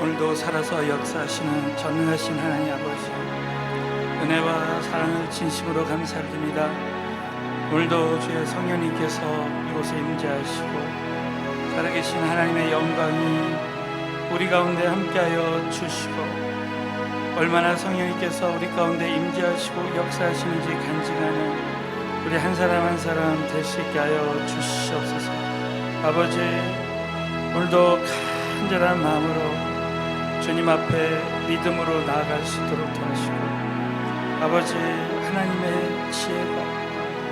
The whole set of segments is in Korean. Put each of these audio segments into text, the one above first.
오늘도 살아서 역사하시는 전능하신 하나님 아버지, 은혜와 사랑을 진심으로 감사드립니다. 오늘도 주의 성령님께서 이곳에 임재하시고 살아계신 하나님의 영광이 우리 가운데 함께하여 주시고, 얼마나 성령님께서 우리 가운데 임재하시고 역사하시는지 간증하는 우리 한 사람 한 사람 될 수 있게 하여 주시옵소서. 아버지, 오늘도 간절한 마음으로 주님 앞에 믿음으로 나아갈 수 있도록 도와주시고, 아버지, 하나님의 지혜가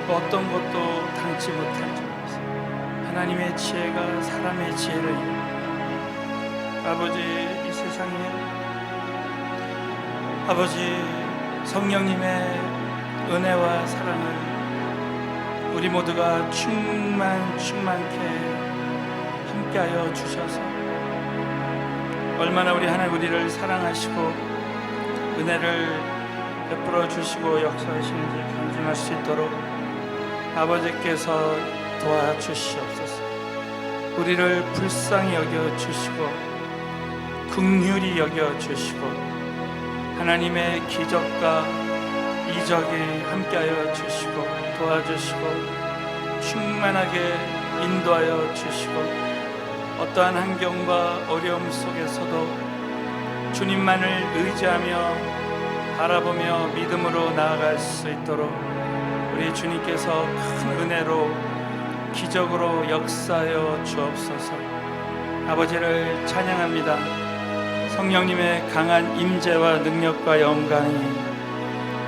어떤 것도 당치 못할 줄 알았어요. 하나님의 지혜가 사람의 지혜를 이루고, 아버지, 이 세상에 아버지 성령님의 은혜와 사랑을 우리 모두가 충만케 함께하여 주셔서 얼마나 우리 하나님 우리를 사랑하시고 은혜를 베풀어 주시고 역사하시는지 간증할 수 있도록 아버지께서 도와주시옵소서. 우리를 불쌍히 여겨 주시고 긍휼히 여겨 주시고 하나님의 기적과 이적이 함께하여 주시고 도와주시고 충만하게 인도하여 주시고, 어떠한 환경과 어려움 속에서도 주님만을 의지하며 바라보며 믿음으로 나아갈 수 있도록 우리 주님께서 큰 은혜로 기적으로 역사하여 주옵소서. 아버지를 찬양합니다. 성령님의 강한 임재와 능력과 영광이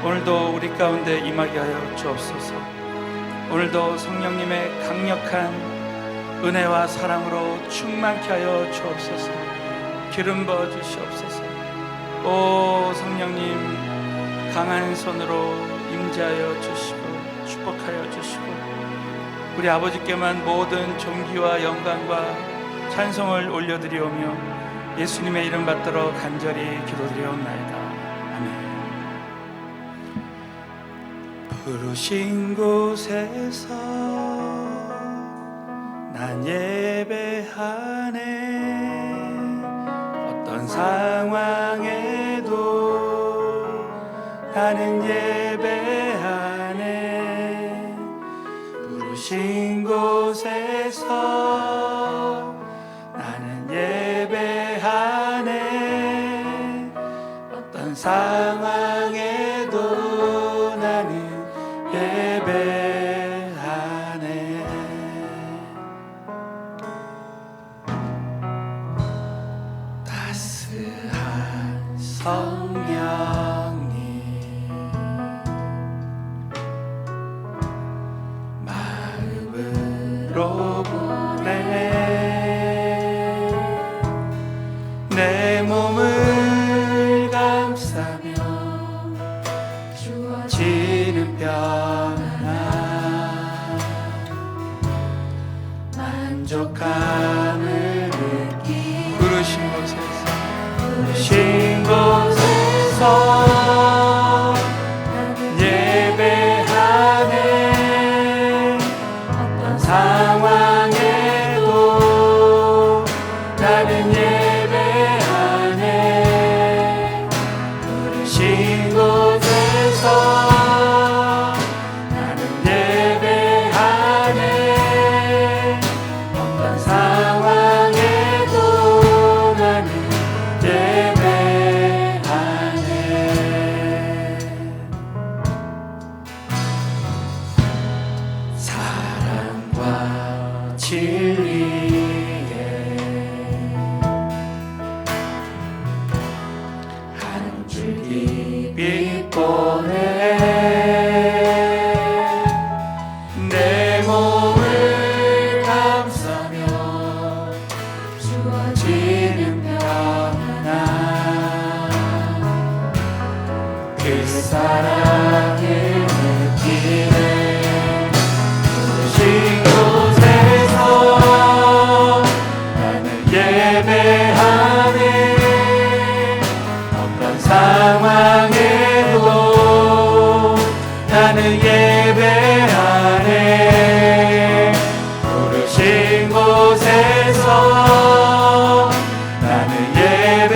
오늘도 우리 가운데 임하게 하여 주옵소서. 오늘도 성령님의 강력한 은혜와 사랑으로 충만케 하여 주옵소서. 기름 부어 주시옵소서. 오 성령님, 강한 손으로 임재하여 주시고 축복하여 주시고, 우리 아버지께만 모든 존귀와 영광과 찬송을 올려드리오며 예수님의 이름 받들어 간절히 기도드리옵나이다. 아멘. 부르신 곳에서 난 예배하네. 어떤 상황에도 나는 예배하네. 부르신 곳에서 나는 예배하네. 어떤 상황에도 나는 예배하네. 성령님 마음으로 보내. 내 몸을 감싸며 주어지는 평안 만족함을 느끼. 부르신 곳에서 나는 예배하네. 어떤 상황에도 나는 예배하네. 부르신 곳에서 나는 예배하네. 어떤 상황에도 나는 사랑과 진리에 한 줄기 빛 보내. 내 몸을 감싸며 주어지는 평안 그 사랑을 느끼네. 부르신 곳에서 나는 예배하네. 어떤 상황에도 나는 예배하네. 부르신 곳에서 나는 예배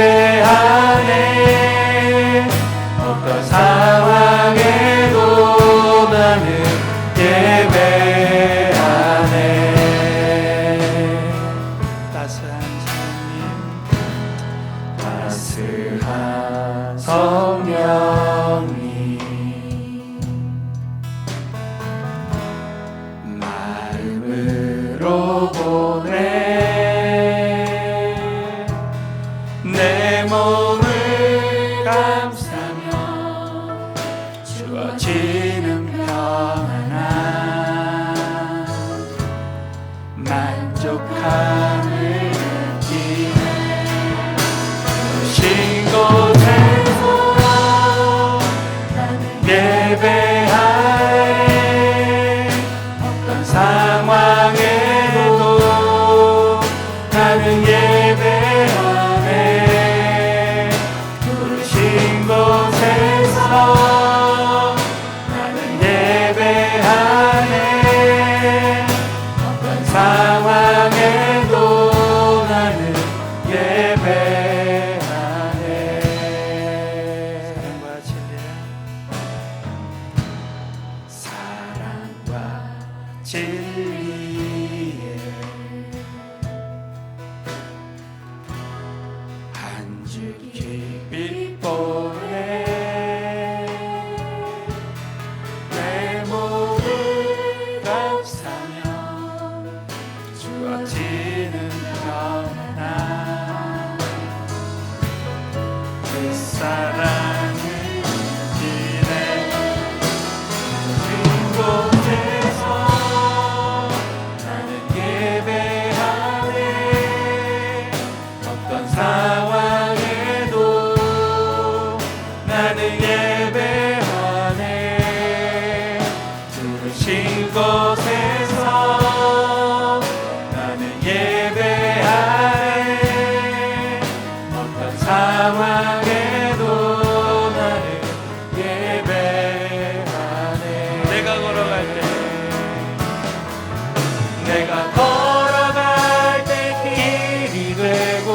만족함을 느끼네. 신 곳에서 나는 예배하네. 어떤 상황에도 나는 예배하네. 부르신 곳에서 나는 예배하네. 어떤 상황에도 나는 예배하네. 사랑과 진리에 한 줄기 빛보네. 내 몸을 감싸며 주어지는 평안, 그 사랑을 지내. 빈 곳에서 나는 예배하네. 어떤 상황에도 나는 예배하네. 부르신 곳에서 나는 예배하네. 어떤 상황에도 나는 예배하네. 내가 걸어갈 때, 내가 걸어갈 때 길이 되고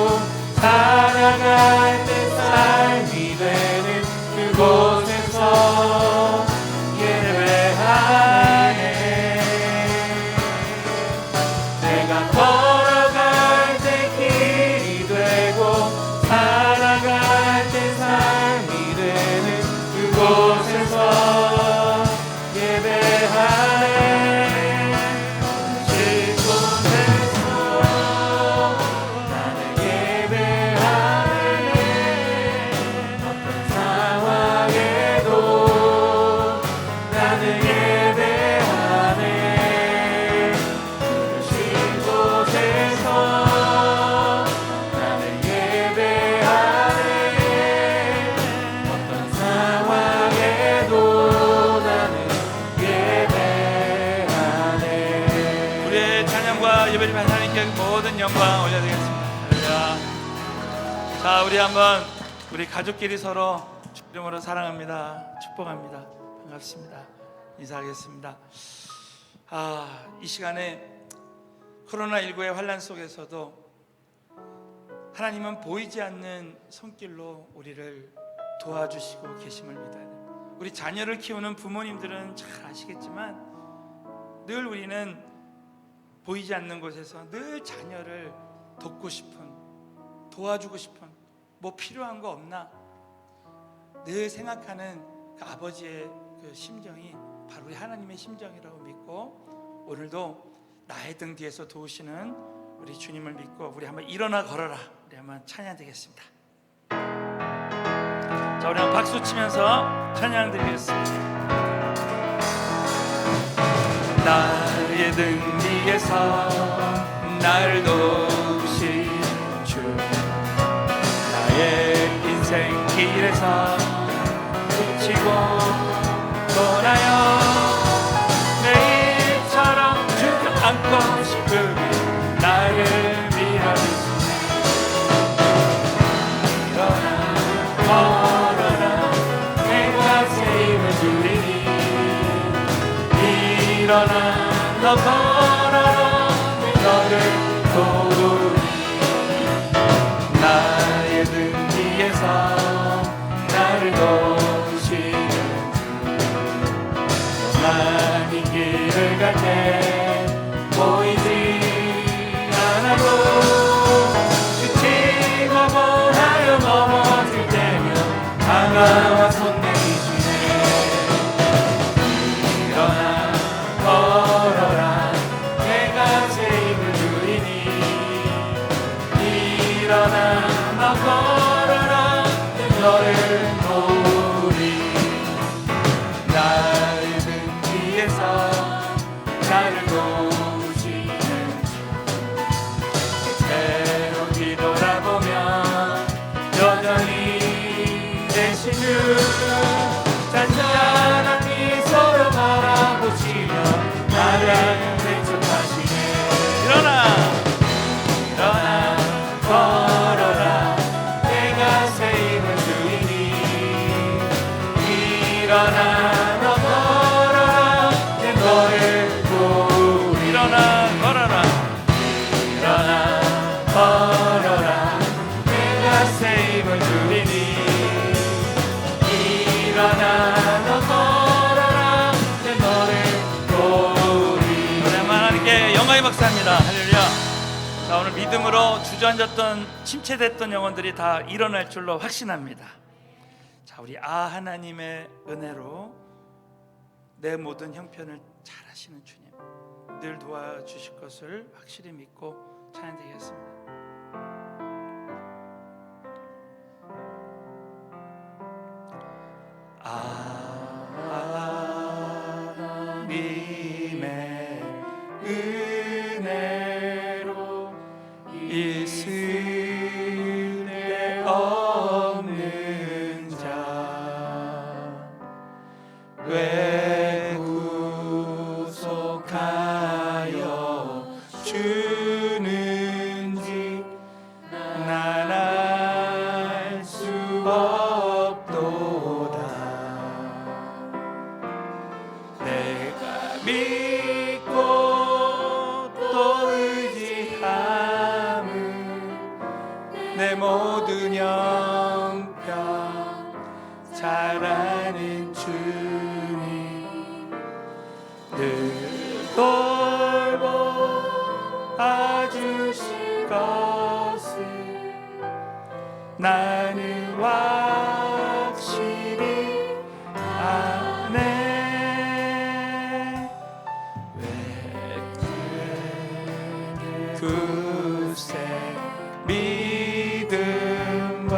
살아갈 때 삶이 되는 그곳에서 예배하네. 내가 걸어갈 때 길이 되고 살아갈 때 삶이 되는 그곳에서 예배하네. 쉴 곳에서 나는 예배하네. 어떤 상황에도 나는 예배하네. 부르신 곳에서 나는 예배하네. 어떤 상황에도 나는 예배하네. 우리의 찬양과 예배를 하나님께 모든 영광 올려드리겠습니다. 할렐루야. 자, 우리 한번 우리 가족끼리 서로 주 이름으로 사랑합니다, 축복합니다, 반갑습니다 인사하겠습니다. 이 시간에 코로나19의 환난 속에서도 하나님은 보이지 않는 손길로 우리를 도와주시고 계심을 믿어야 됩니다. 우리 자녀를 키우는 부모님들은 잘 아시겠지만 늘 우리는 보이지 않는 곳에서 늘 자녀를 돕고 싶은, 도와주고 싶은, 뭐 필요한 거 없나 늘 생각하는 그 아버지의 그 심정이 바로 우리 하나님의 심정이라고 믿고, 오늘도 나의 등 뒤에서 도우시는 우리 주님을 믿고 우리 한번 일어나 걸어라, 우리 한번 찬양 드리겠습니다. 자, 우리 한번 박수 치면서 찬양 드리겠습니다. 나의 등 뒤에서 나를 도우시는 주, 나의 인생 길에서 붙이고 떠나요. 내일처럼 주를 안고 싶으니 나를 밀어주시네. 일어나 걸어라, 내가 새 힘을 주리니. 일어나 너 걸어라, 너를 도우리. 나의 등 뒤에서 나를 도우시는 주, 많이 길을 갈 때 보이지 않아도 지치고 원하여 넘어질 때면 다가와 손 내미시네. 일어나 걸어라, 내가 새 힘을 주리니. 일어나 너 걸어라, 너를 도우리. 나의 등 뒤에서 나를 도우시는 주, 잔잔한 미소로 바라보시며 나를 대접하시네. 일어나 걸어라 내가 새 힘을 주이니. 일어나 너 걸어라 내 너를 도우리. 일어나 걸어라 일어나 걸어라 내가 새 힘을 주리니. 일어나 너 걸어라 내 너를 도우리. 노래만 하나님께 영광의 박사입니다. 할렐루야. 자, 오늘 믿음으로 주저앉았던 침체됐던 영혼들이 다 일어날 줄로 확신합니다. 자, 우리 하나님의 은혜로 내 모든 형편을 잘 하시는 주님 늘 도와주실 것을 확실히 믿고 찬양드리겠습니다. 하나님의 은혜로 있을 데 없는 자 왜 구속하여 주는지 난 알 수 없도다. 내가 믿고 또 의지함은 내 모든 형편 잘 아는 주님 늘 돌보아주실 것을 나는 확실히 아네. 왜 그새 믿음과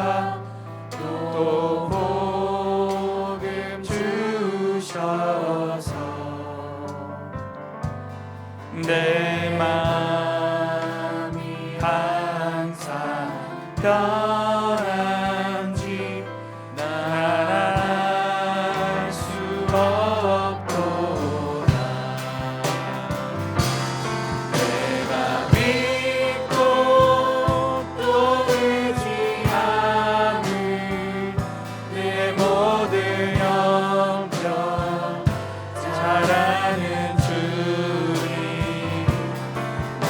또 복음 주셔서 내 마음이 항상 편한지 난 알 수 없도다. 내가 믿고 또 의지함을 내 모든 형편 잘 아는 주님 늘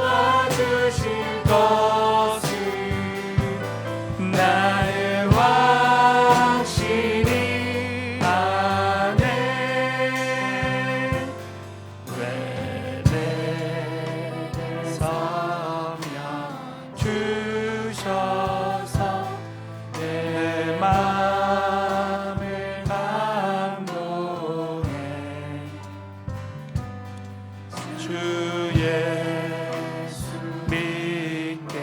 돌보아주실 것을 나는 확실히 아네. 왜 내 성령 주셔서 내 마음을 감동해. 주 예수 믿게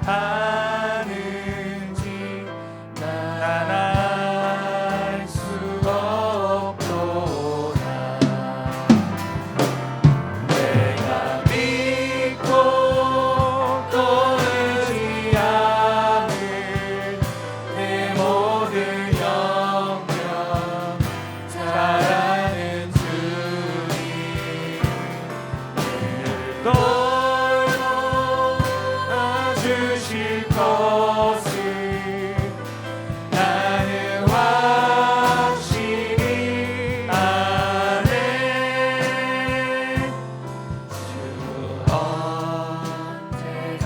하는지 난 알 수 없도다. 내가 믿고 또 의지함을 내 모든 영역 잘 아는 주님 늘 돌보아주실 것을 나는 확실히 아네. 주 언제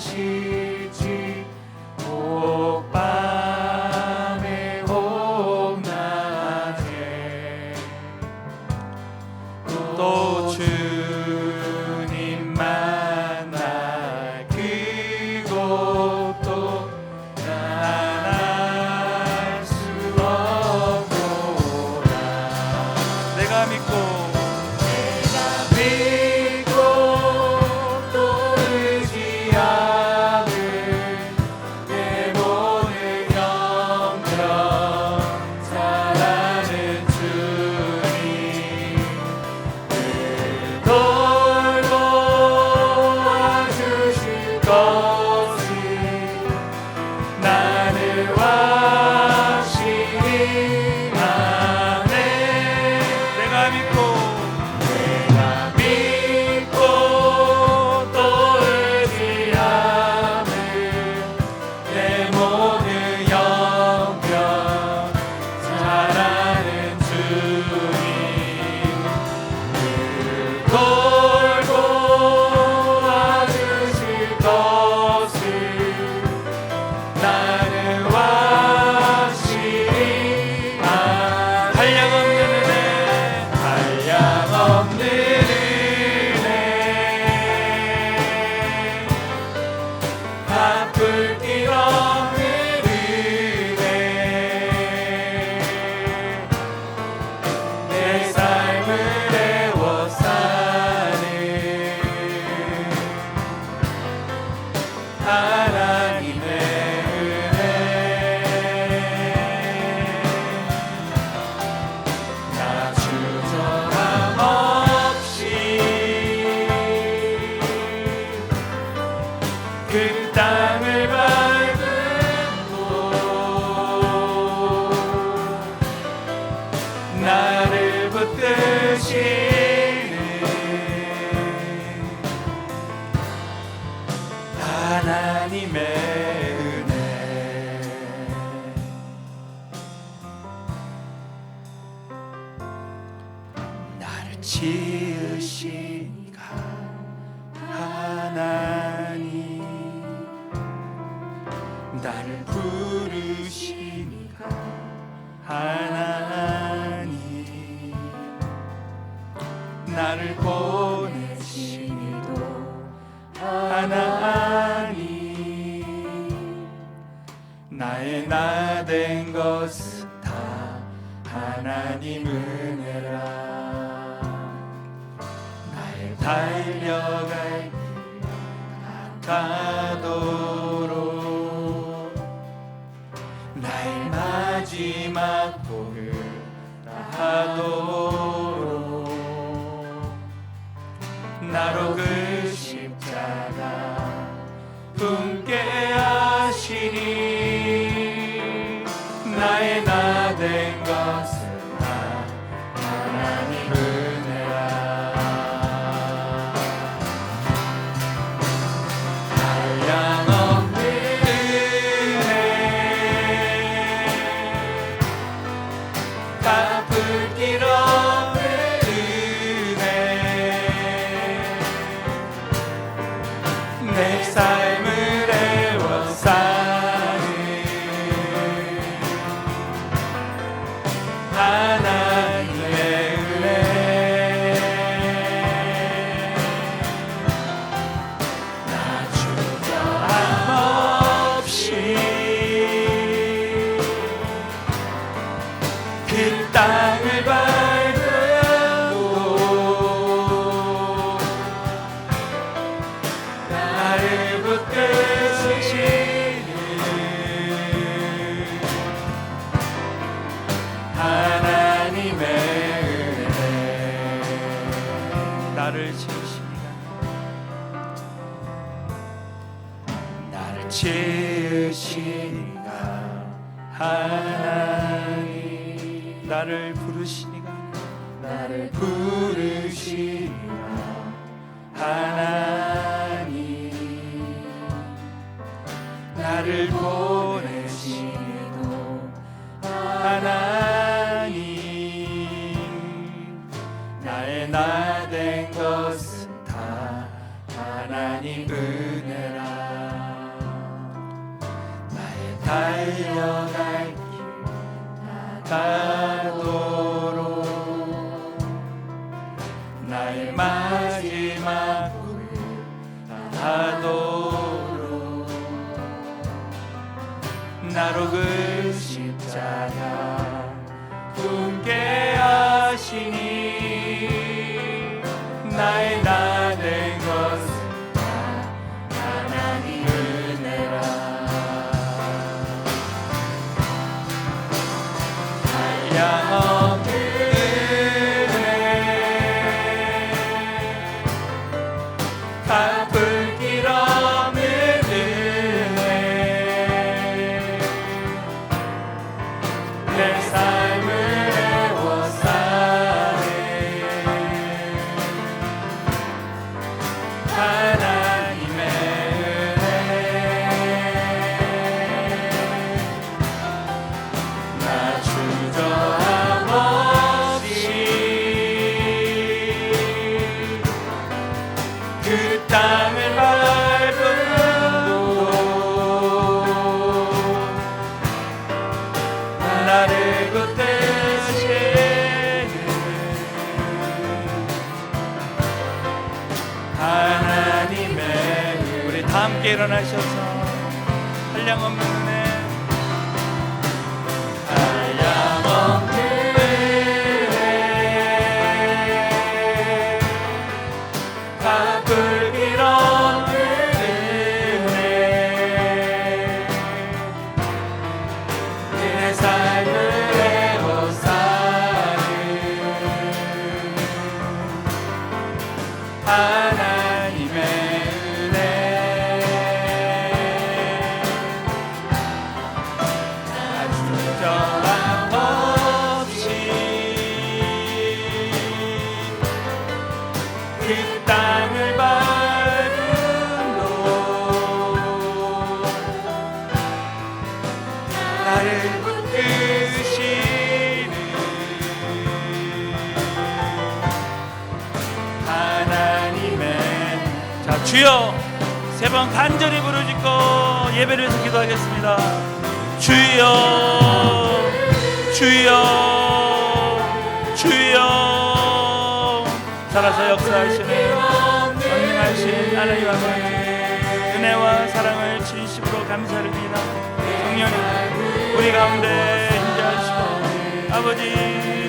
강림하실지 혹 밤에 혹 낮에 또 주님 만날 그곳도 난 알 수 없도다. 내가 믿고 또 의지함을 내 모든 영역 잘 아는 주님 늘 돌보아주실 붙드시는 하나님의 은혜. 나를 지으시니까 하나님, 나를 부르시니까 하나님, 나를 보내시니도 하나님, 나의 나 된 것은 다 하나님 은혜라. 나의 달려갈 길 가도록 나의 마지막 복을 다하도록 나로 그 십자가 품게 하시니 나의 나 된 것은 다 하나님 은혜라. 한량없는 은혜, 갚을 길 없는 은혜, 내 삶을 애워싸는 하나님의 은혜. 나 주저함 없이 그 땅을 밟고 나를 붙드시는 하나님의 은혜. 나를 지으시니가, 나를 지으시니가 하나님, 나를 부르시니가, 나를 부르시니가 하나님, 나를 보내시니도 하나님, 나의 나 된 것은 다 하나님 은혜라. 나의 달려갈 길 가도록 나의 마지막 꿈을 다하도록 나로 그 십자가 품게 하시니 나의 나 된 것은 다 하나님 은혜라. 한량없는 은혜, 갚을 길 없는 은혜, 내 삶을 애워싸는 하나님의 은혜. 나 주저함 없이 그 땅을 밟고 나를 붙드시는 하나님의, 우리 다 함께 일어나셔서 한량없는 은혜, 한량없는 은혜, 갚을 길 없는 은혜, 내 삶을 애워싸는 하나님의 은혜. 그 땅을 밟은 도 나를 붙드시는 하나님의. 자, 주여 세 번 간절히 부르짖고 예배를 기도하겠습니다. 주여 주여 주여. 살아서 역사하시는 전능하신 하나님 아버지, 은혜와 사랑을 진심으로 감사를 드립니다. 성령님 우리 가운데 임재하시고 아버지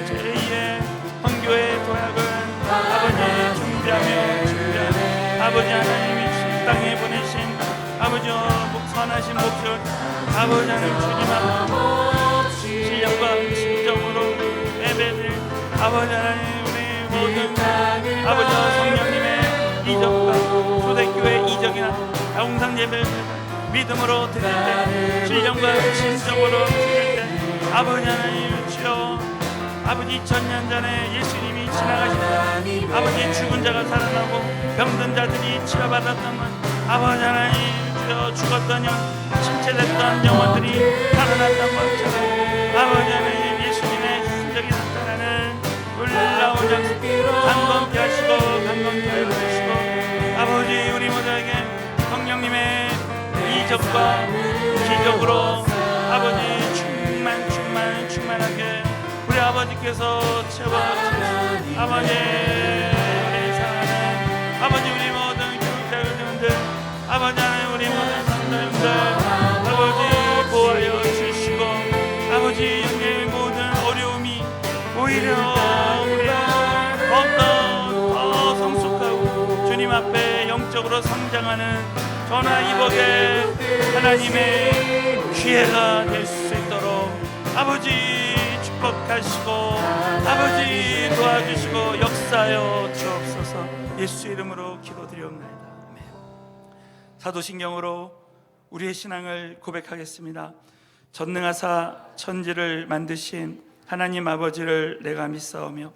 제2의 선교의 도약을 아버지 준비하며 아버지 하나님이 이 땅에 보내신 아버지 선하신 목적 아버지 하나님 주님 앞에 신령과 진정으로 예배를 아버지 하나님 우리 모든 아버지 성령님의 이적과 초대교회 이적이나 영상 예배를 믿음으로 드릴 때 신령과 진정으로 드릴 때 아버지 하나님 주여 아버지 2000년 전에 예수님이 지나가시다 아버지 죽은 자가 살아나고 병든 자들이 치료받았던 아버지 하나님 주여 죽었던 영 침체됐던 영혼들이 살아났던 것처럼 아버지 하나님 예수님의 신적이 나타나는 놀라운 역사 강건케 하시고 강건케 해주시고 아버지 우리 모두에게 성령님의 이적과 기적으로 아버지 충만하게 우리 아버지께서 채워주시고 아버지 우리 사랑하는 아버지 우리 모든 교육자분들 아버지 하나님 우리 모든 성도님들 아버지 보호하여 주시고 아버지 영계의 모든 어려움이 오히려 우리 더 성숙하고 주님 앞에 영적으로 성장하는 저나 이복의 하나님의 기회가 될 수 있도록 아버지 축복하시고 아버지 도와주시고 역사하여 주옵소서. 예수 이름으로 기도드리옵나이다. 아멘. 사도신경으로 우리의 신앙을 고백하겠습니다. 전능하사 천지를 만드신 하나님 아버지를 내가 믿사오며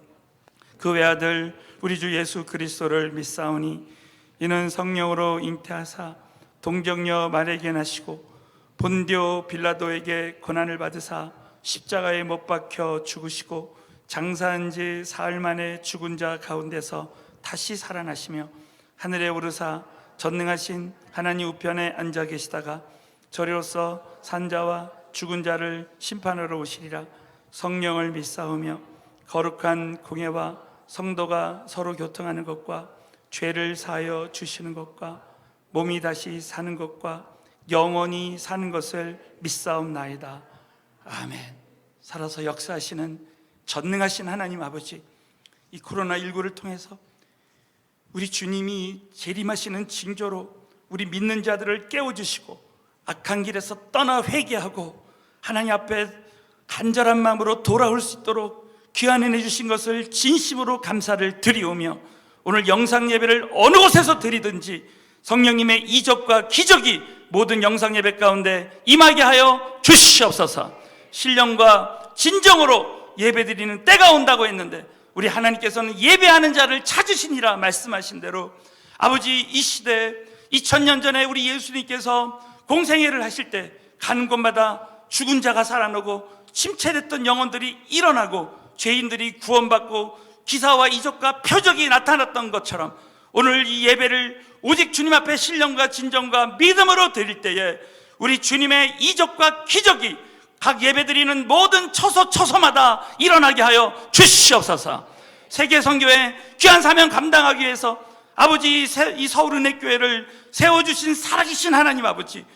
그 외아들 우리 주 예수 그리스도를 믿사오니 이는 성령으로 잉태하사 동정녀 마리아에게 나시고 본디오 빌라도에게 고난을 받으사 십자가에 못 박혀 죽으시고 장사한 지 사흘 만에 죽은 자 가운데서 다시 살아나시며 하늘에 오르사 전능하신 하나님 우편에 앉아 계시다가 저리로서 산자와 죽은 자를 심판하러 오시리라. 성령을 믿사오며 거룩한 공예와 성도가 서로 교통하는 것과 죄를 사하여 주시는 것과 몸이 다시 사는 것과 영원히 사는 것을 믿사옵나이다. 아멘. 살아서 역사하시는 전능하신 하나님 아버지, 이 코로나19를 통해서 우리 주님이 재림하시는 징조로 우리 믿는 자들을 깨워주시고 악한 길에서 떠나 회개하고 하나님 앞에 간절한 마음으로 돌아올 수 있도록 귀한 은혜 주신 것을 진심으로 감사를 드리오며 오늘 영상 예배를 어느 곳에서 드리든지 성령님의 이적과 기적이 모든 영상 예배 가운데 임하게 하여 주시옵소서. 신령과 진정으로 예배드리는 때가 온다고 했는데 우리 하나님께서는 예배하는 자를 찾으시니라 말씀하신 대로 아버지 이 시대 2000년 전에 우리 예수님께서 공생애를 하실 때 가는 곳마다 죽은 자가 살아나고 침체됐던 영혼들이 일어나고 죄인들이 구원받고 기사와 이적과 표적이 나타났던 것처럼 오늘 이 예배를 오직 주님 앞에 신령과 진정과 믿음으로 드릴 때에 우리 주님의 이적과 기적이 각 예배드리는 모든 처소마다 일어나게 하여 주시옵소서. 세계선교회 귀한 사명 감당하기 위해서 아버지 이 서울은혜교회를 세워주신 살아계신 하나님 아버지,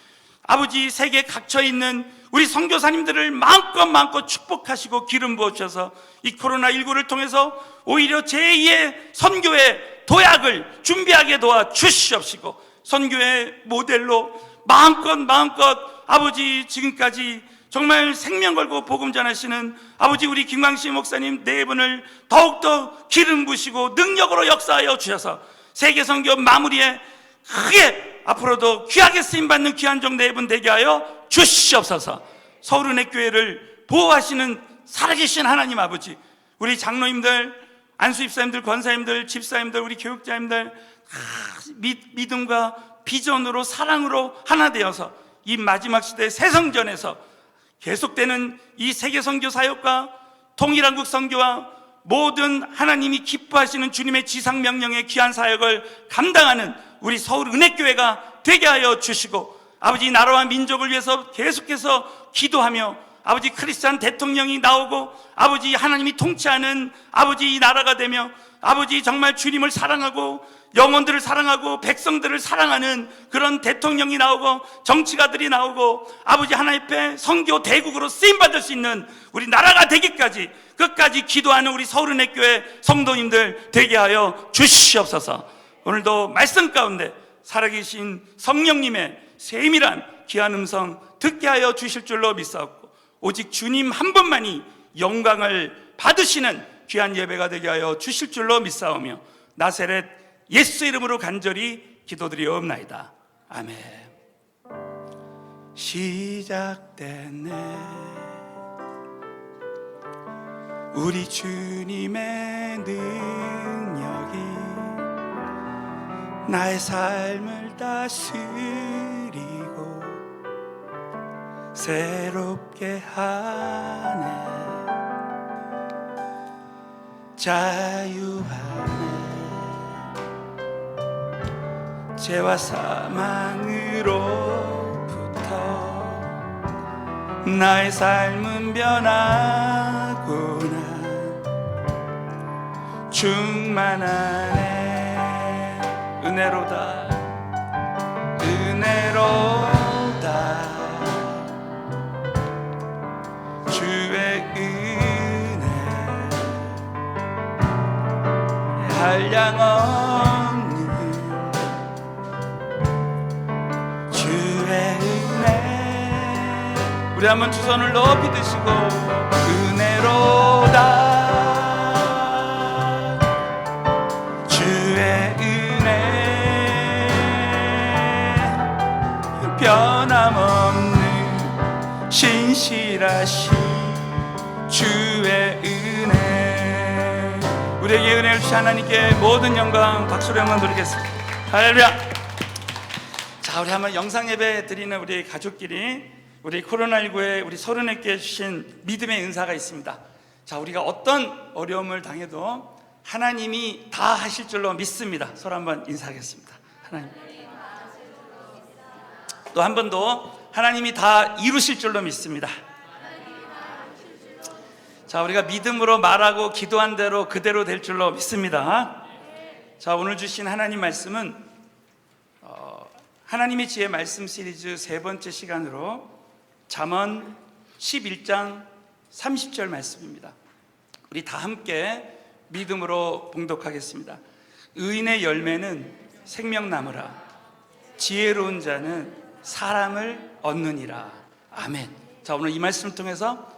아버지 세계 각처에 있는 우리 선교사님들을 마음껏 축복하시고 기름 부어주셔서 이 코로나19를 통해서 오히려 제2의 선교의 도약을 준비하게 도와 주시옵시고 선교의 모델로 마음껏 아버지 지금까지 정말 생명 걸고 복음 전하시는 아버지 우리 김광식 목사님 네 분을 더욱더 기름 부시고 능력으로 역사하여 주셔서 세계 선교 마무리에 크게 앞으로도 귀하게 쓰임받는 귀한 종 네 분 되게 하여 주시옵소서. 서울은혜교회를 보호하시는 살아계신 하나님 아버지, 우리 장로님들 안수집사님들, 권사님들, 집사님들, 우리 교육자님들 믿음과 비전으로 사랑으로 하나 되어서 이 마지막 시대 새성전에서 계속되는 이 세계 선교 사역과 통일한국 선교와 모든 하나님이 기뻐하시는 주님의 지상 명령의 귀한 사역을 감당하는 우리 서울은혜교회가 되게 하여 주시고, 아버지 나라와 민족을 위해서 계속해서 기도하며 아버지 크리스찬 대통령이 나오고 아버지 하나님이 통치하는 아버지 이 나라가 되며 아버지 정말 주님을 사랑하고 영혼들을 사랑하고 백성들을 사랑하는 그런 대통령이 나오고 정치가들이 나오고 아버지 하나님 앞에 선교 대국으로 쓰임받을 수 있는 우리 나라가 되기까지 끝까지 기도하는 우리 서울은혜교회 성도님들 되게 하여 주시옵소서. 오늘도 말씀 가운데 살아계신 성령님의 세밀한 귀한 음성 듣게 하여 주실 줄로 믿사옵고, 오직 주님 한 분만이 영광을 받으시는 귀한 예배가 되게 하여 주실 줄로 믿사오며 나사렛 예수 이름으로 간절히 기도드리옵나이다. 아멘. 시작됐네 우리 주님의 능력이 나의 삶을 다스리고 새롭게 하네. 자유하네. 죄와 사망으로부터 나의 삶은 변하구나. 충만하네. 은혜로다 은혜로다 주의 은혜 한량없는 주의 은혜. 우리 한번 두 손을 높이 드시고 은혜로다 변함없는 신실하신 주의 은혜. 우리에게 은혜를 주신 하나님께 모든 영광 박수로 한번 드리겠습니다. 할렐루야. 자, 우리 한번 영상 예배 드리는 우리 가족끼리 우리 코로나19에 우리 서른에게 주신 믿음의 은사가 있습니다. 자, 우리가 어떤 어려움을 당해도 하나님이 다 하실 줄로 믿습니다. 서로 한번 인사하겠습니다. 하나님, 또 한 번 더 하나님이 다 이루실 줄로 믿습니다. 자, 우리가 믿음으로 말하고 기도한 대로 그대로 될 줄로 믿습니다. 자, 오늘 주신 하나님 말씀은 하나님의 지혜 말씀 시리즈 세 번째 시간으로 잠언 11장 30절 말씀입니다. 우리 다 함께 믿음으로 봉독하겠습니다. 의인의 열매는 생명나무라 지혜로운 자는 사람을 얻느니라. 아멘. 자, 오늘 이 말씀을 통해서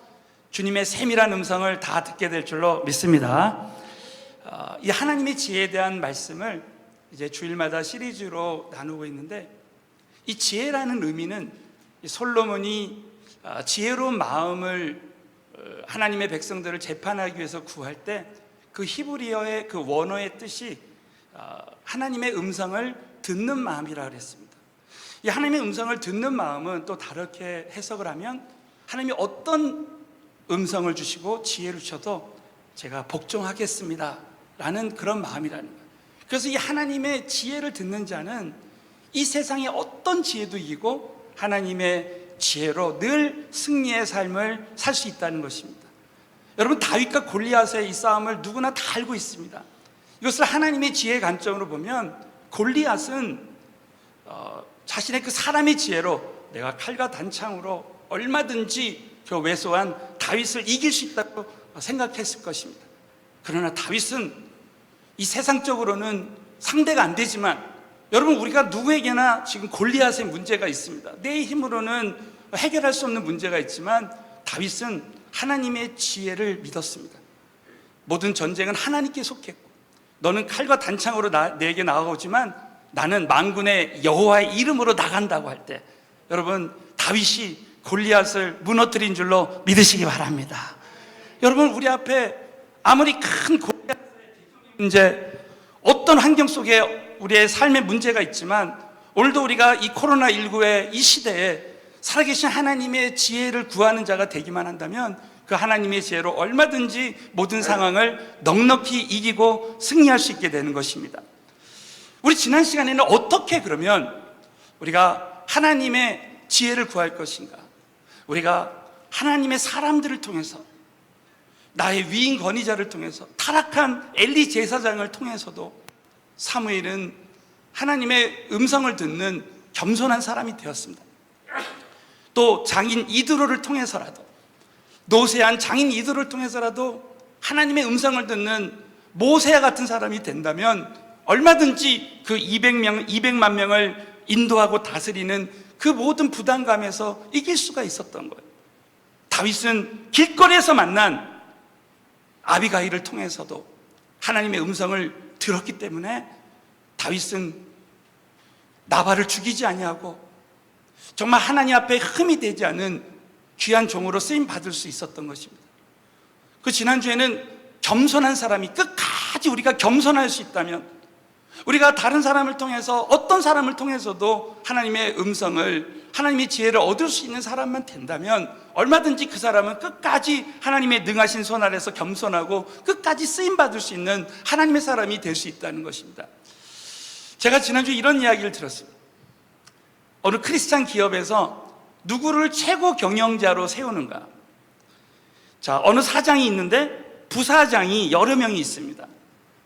주님의 세밀한 음성을 다 듣게 될 줄로 믿습니다. 이 하나님의 지혜에 대한 말씀을 이제 주일마다 시리즈로 나누고 있는데, 이 지혜라는 의미는 솔로몬이 지혜로운 마음을 하나님의 백성들을 재판하기 위해서 구할 때 그 히브리어의 그 원어의 뜻이 하나님의 음성을 듣는 마음이라 그랬습니다. 이 하나님의 음성을 듣는 마음은 또 다르게 해석을 하면 하나님이 어떤 음성을 주시고 지혜를 주셔도 제가 복종하겠습니다 라는 그런 마음이라는 거예요. 그래서 이 하나님의 지혜를 듣는 자는 이 세상의 어떤 지혜도 이기고 하나님의 지혜로 늘 승리의 삶을 살 수 있다는 것입니다. 여러분, 다윗과 골리앗의 이 싸움을 누구나 다 알고 있습니다. 이것을 하나님의 지혜의 관점으로 보면 골리앗은 자신의 그 사람의 지혜로 내가 칼과 단창으로 얼마든지 그 왜소한 다윗을 이길 수 있다고 생각했을 것입니다. 그러나 다윗은 이 세상적으로는 상대가 안 되지만, 여러분, 우리가 누구에게나 지금 골리앗의 문제가 있습니다. 내 힘으로는 해결할 수 없는 문제가 있지만 다윗은 하나님의 지혜를 믿었습니다. 모든 전쟁은 하나님께 속했고, 너는 칼과 단창으로 내게 나아오지만 나는 만군의 여호와의 이름으로 나간다고 할 때, 여러분, 다윗이 골리앗을 무너뜨린 줄로 믿으시기 바랍니다. 여러분, 우리 앞에 아무리 큰 골리앗을 이제 어떤 환경 속에 우리의 삶의 문제가 있지만 오늘도 우리가 이 코로나19의 이 시대에 살아계신 하나님의 지혜를 구하는 자가 되기만 한다면 그 하나님의 지혜로 얼마든지 모든 상황을 넉넉히 이기고 승리할 수 있게 되는 것입니다. 우리 지난 시간에는 어떻게 그러면 우리가 하나님의 지혜를 구할 것인가? 우리가 하나님의 사람들을 통해서, 나의 위인 권위자를 통해서, 타락한 엘리 제사장을 통해서도 사무엘은 하나님의 음성을 듣는 겸손한 사람이 되었습니다. 또 장인 이드로를 통해서라도, 노쇠한 장인 이드로를 통해서라도 하나님의 음성을 듣는 모세와 같은 사람이 된다면 얼마든지 그 200만 명을 인도하고 다스리는 그 모든 부담감에서 이길 수가 있었던 거예요. 다윗은 길거리에서 만난 아비가일을 통해서도 하나님의 음성을 들었기 때문에 다윗은 나발을 죽이지 아니하고 정말 하나님 앞에 흠이 되지 않은 귀한 종으로 쓰임 받을 수 있었던 것입니다. 그 지난주에는 겸손한 사람이, 끝까지 우리가 겸손할 수 있다면, 우리가 다른 사람을 통해서, 어떤 사람을 통해서도 하나님의 음성을, 하나님의 지혜를 얻을 수 있는 사람만 된다면 얼마든지 그 사람은 끝까지 하나님의 능하신 손 아래서 겸손하고 끝까지 쓰임받을 수 있는 하나님의 사람이 될 수 있다는 것입니다. 제가 지난주에 이런 이야기를 들었습니다. 어느 크리스찬 기업에서 누구를 최고 경영자로 세우는가? 자, 어느 사장이 있는데 부사장이 여러 명이 있습니다.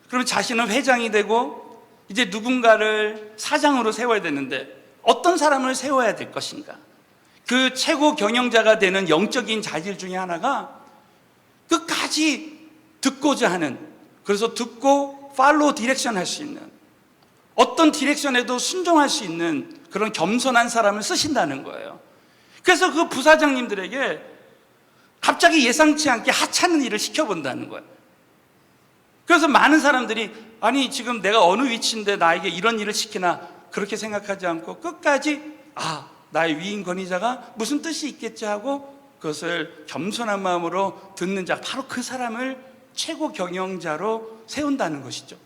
그러면 자신은 회장이 되고 이제 누군가를 사장으로 세워야 되는데 어떤 사람을 세워야 될 것인가? 그 최고 경영자가 되는 영적인 자질 중에 하나가 끝까지 듣고자 하는, 그래서 듣고 팔로우 디렉션 할 수 있는, 어떤 디렉션에도 순종할 수 있는 그런 겸손한 사람을 쓰신다는 거예요. 그래서 그 부사장님들에게 갑자기 예상치 않게 하찮은 일을 시켜본다는 거예요. 그래서 많은 사람들이, 아니 지금 내가 어느 위치인데 나에게 이런 일을 시키나, 그렇게 생각하지 않고 끝까지 나의 위인 권위자가 무슨 뜻이 있겠지 하고 그것을 겸손한 마음으로 듣는 자, 바로 그 사람을 최고 경영자로 세운다는 것이죠.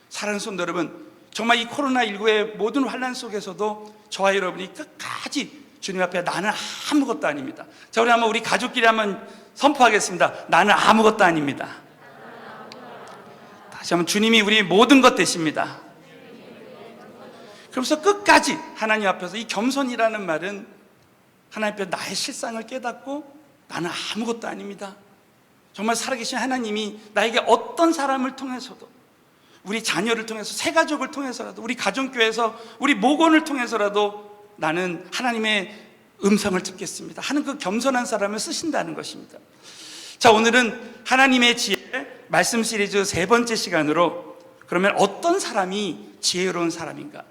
사랑하는 성도 여러분, 정말 이 코로나19의 모든 환난 속에서도 저와 여러분이 끝까지 주님 앞에 나는 아무것도 아닙니다. 자, 우리 가족끼리 한번 선포하겠습니다. 나는 아무것도 아닙니다. 다시 한번, 주님이 우리 모든 것 되십니다. 그러면서 끝까지 하나님 앞에서, 이 겸손이라는 말은 하나님 앞에 나의 실상을 깨닫고 나는 아무것도 아닙니다. 정말 살아계신 하나님이 나에게 어떤 사람을 통해서도, 우리 자녀를 통해서, 새 가족을 통해서라도, 우리 가정교회에서 우리 목원을 통해서라도 나는 하나님의 음성을 듣겠습니다 하는 그 겸손한 사람을 쓰신다는 것입니다. 자, 오늘은 하나님의 지혜 말씀 시리즈 세 번째 시간으로, 그러면 어떤 사람이 지혜로운 사람인가?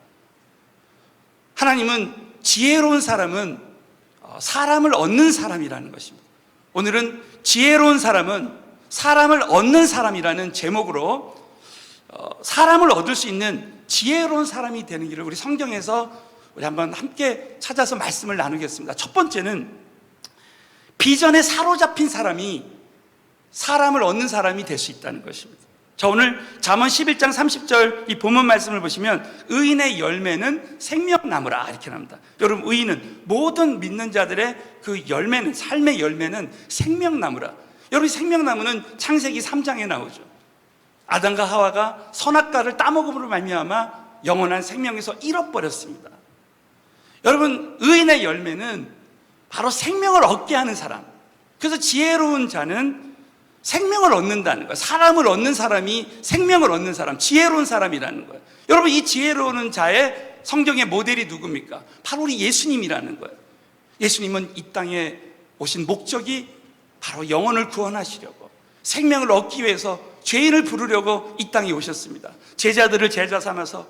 하나님은 지혜로운 사람은 사람을 얻는 사람이라는 것입니다. 오늘은 지혜로운 사람은 사람을 얻는 사람이라는 제목으로 사람을 얻을 수 있는 지혜로운 사람이 되는 길을 우리 성경에서 우리 한번 함께 찾아서 말씀을 나누겠습니다. 첫 번째는 비전에 사로잡힌 사람이 사람을 얻는 사람이 될 수 있다는 것입니다. 자, 오늘 잠언 11장 30절 이 본문 말씀을 보시면 의인의 열매는 생명나무라 이렇게 나옵니다. 여러분, 의인은, 모든 믿는 자들의 그 열매는, 삶의 열매는 생명나무라. 여러분, 생명나무는 창세기 3장에 나오죠. 아담과 하와가 선악과를 따먹음으로 말미암아 영원한 생명에서 잃어버렸습니다. 여러분, 의인의 열매는 바로 생명을 얻게 하는 사람. 그래서 지혜로운 자는 생명을 얻는다는 거예요. 사람을 얻는 사람이 생명을 얻는 사람, 지혜로운 사람이라는 거예요. 여러분, 이 지혜로운 자의 성경의 모델이 누굽니까? 바로 우리 예수님이라는 거예요. 예수님은 이 땅에 오신 목적이 바로 영혼을 구원하시려고, 생명을 얻기 위해서 죄인을 부르려고 이 땅에 오셨습니다. 제자들을 제자 삼아서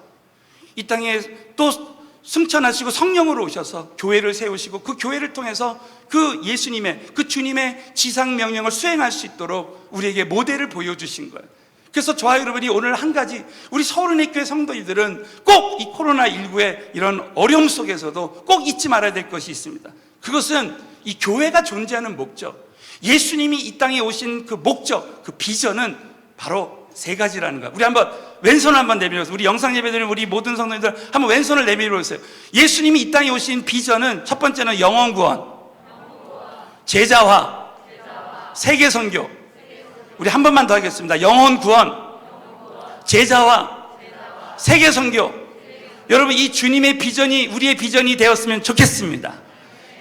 이 땅에 또 승천하시고 성령으로 오셔서 교회를 세우시고 그 교회를 통해서 그 예수님의, 그 주님의 지상명령을 수행할 수 있도록 우리에게 모델을 보여주신 거예요. 그래서 저와 여러분이 오늘 한 가지, 우리 서울은혜교회 성도님들은 꼭 이 코로나19의 이런 어려움 속에서도 꼭 잊지 말아야 될 것이 있습니다. 그것은 이 교회가 존재하는 목적, 예수님이 이 땅에 오신 그 목적, 그 비전은 바로 세 가지라는 거야. 우리 한번 왼손을 한번 내밀어서, 우리 영상 예배드리는 우리 모든 성도님들 한번 왼손을 내밀어 보세요. 예수님이 이 땅에 오신 비전은 첫 번째는 영혼 구원, 제자화, 세계 선교. 우리 한 번만 더 하겠습니다. 영혼 구원, 제자화, 세계 선교. 여러분, 이 주님의 비전이 우리의 비전이 되었으면 좋겠습니다.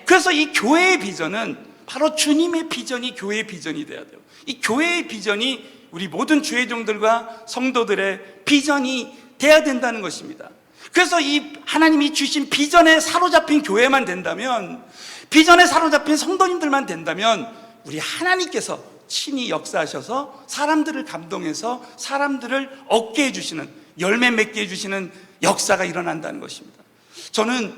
그래서 이 교회의 비전은 바로 주님의 비전이 교회의 비전이 되어야 돼요. 이 교회의 비전이 우리 모든 주의종들과 성도들의 비전이 돼야 된다는 것입니다. 그래서 이 하나님이 주신 비전에 사로잡힌 교회만 된다면, 비전에 사로잡힌 성도님들만 된다면, 우리 하나님께서 친히 역사하셔서 사람들을 감동해서 사람들을 얻게 해주시는, 열매 맺게 해주시는 역사가 일어난다는 것입니다. 저는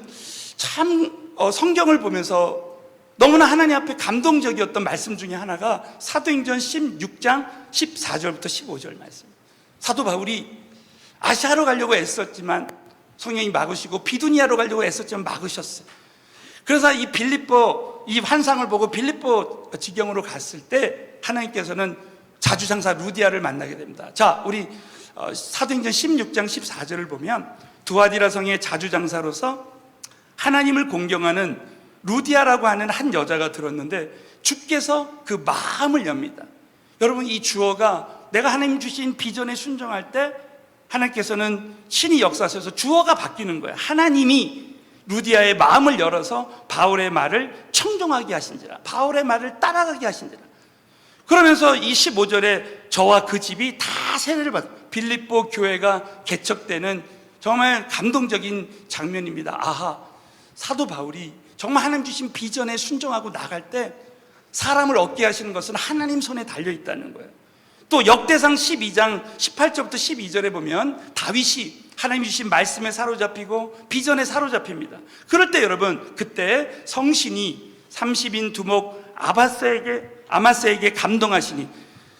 참 성경을 보면서 너무나 하나님 앞에 감동적이었던 말씀 중에 하나가 사도행전 16장 14절부터 15절 말씀. 사도 바울이 아시아로 가려고 애썼지만 성령이 막으시고, 비두니아로 가려고 애썼지만 막으셨어요. 그래서 이 빌립보, 이 환상을 보고 빌립보 지경으로 갔을 때 하나님께서는 자주장사 루디아를 만나게 됩니다. 자, 우리 사도행전 16장 14절을 보면, 두아디라 성의 자주장사로서 하나님을 공경하는 루디아라고 하는 한 여자가 들었는데 주께서 그 마음을 엽니다. 여러분, 이 주어가 내가 하나님 주신 비전에 순종할 때 하나님께서는 신이 역사하셔서 주어가 바뀌는 거예요. 하나님이 루디아의 마음을 열어서 바울의 말을 청종하게 하신지라, 바울의 말을 따라가게 하신지라. 그러면서 이 15절에 저와 그 집이 다 세례를 받아 빌립보 교회가 개척되는 정말 감동적인 장면입니다. 아하, 사도 바울이 정말 하나님 주신 비전에 순종하고 나갈 때 사람을 얻게 하시는 것은 하나님 손에 달려있다는 거예요. 또 역대상 12장 18절부터 12절에 보면 다윗이 하나님 주신 말씀에 사로잡히고 비전에 사로잡힙니다. 그럴 때 여러분, 그때 성신이 30인 두목 아마스에게 감동하시니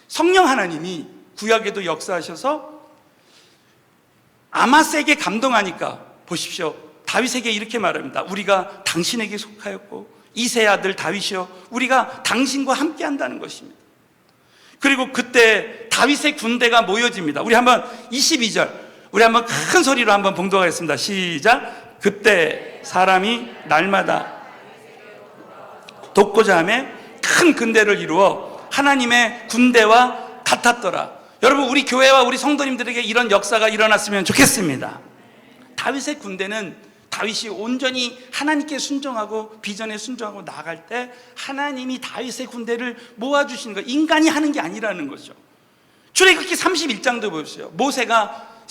성령 하나님이 구약에도 역사하셔서 아마스에게 감동하니까 보십시오, 다윗에게 이렇게 말합니다. 우리가 당신에게 속하였고 이새의 아들 다윗이여, 우리가 당신과 함께 한다는 것입니다. 그리고 그때 다윗의 군대가 모여집니다. 우리 한번 22절 우리 한번 큰 소리로 한번 봉독하겠습니다. 시작. 그때 사람이 날마다 돕고자 하며 큰 군대를 이루어 하나님의 군대와 같았더라. 여러분, 우리 교회와 우리 성도님들에게 이런 역사가 일어났으면 좋겠습니다. 다윗의 군대는 다윗이 온전히 하나님께 순종하고 비전에 순종하고 나갈 때 하나님이 다윗의 군대를 모아주시는 거예요. 인간이 하는 게 아니라는 거죠. 출애굽기 31장도 보십시오. 모세가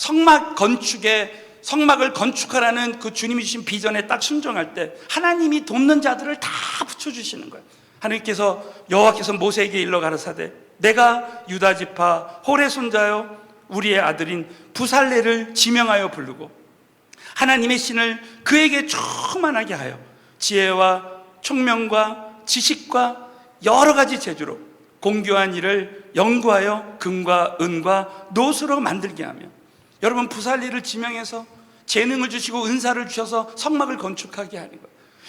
성막을 건축하라는 그 주님이 주신 비전에 딱 순종할 때 하나님이 돕는 자들을 다 붙여주시는 거예요. 하나님께서 여호와께서 모세에게 일러 가라사대 내가 유다 지파 홀의 손자요 우리의 아들인 부살레를 지명하여 부르고 하나님의 신을 그에게 충만하게 하여 지혜와 총명과 지식과 여러 가지 재주로 공교한 일을 연구하여 금과 은과 노수로 만들게 하며, 여러분, 부살리를 지명해서 재능을 주시고 은사를 주셔서 성막을 건축하게 하는 거예요.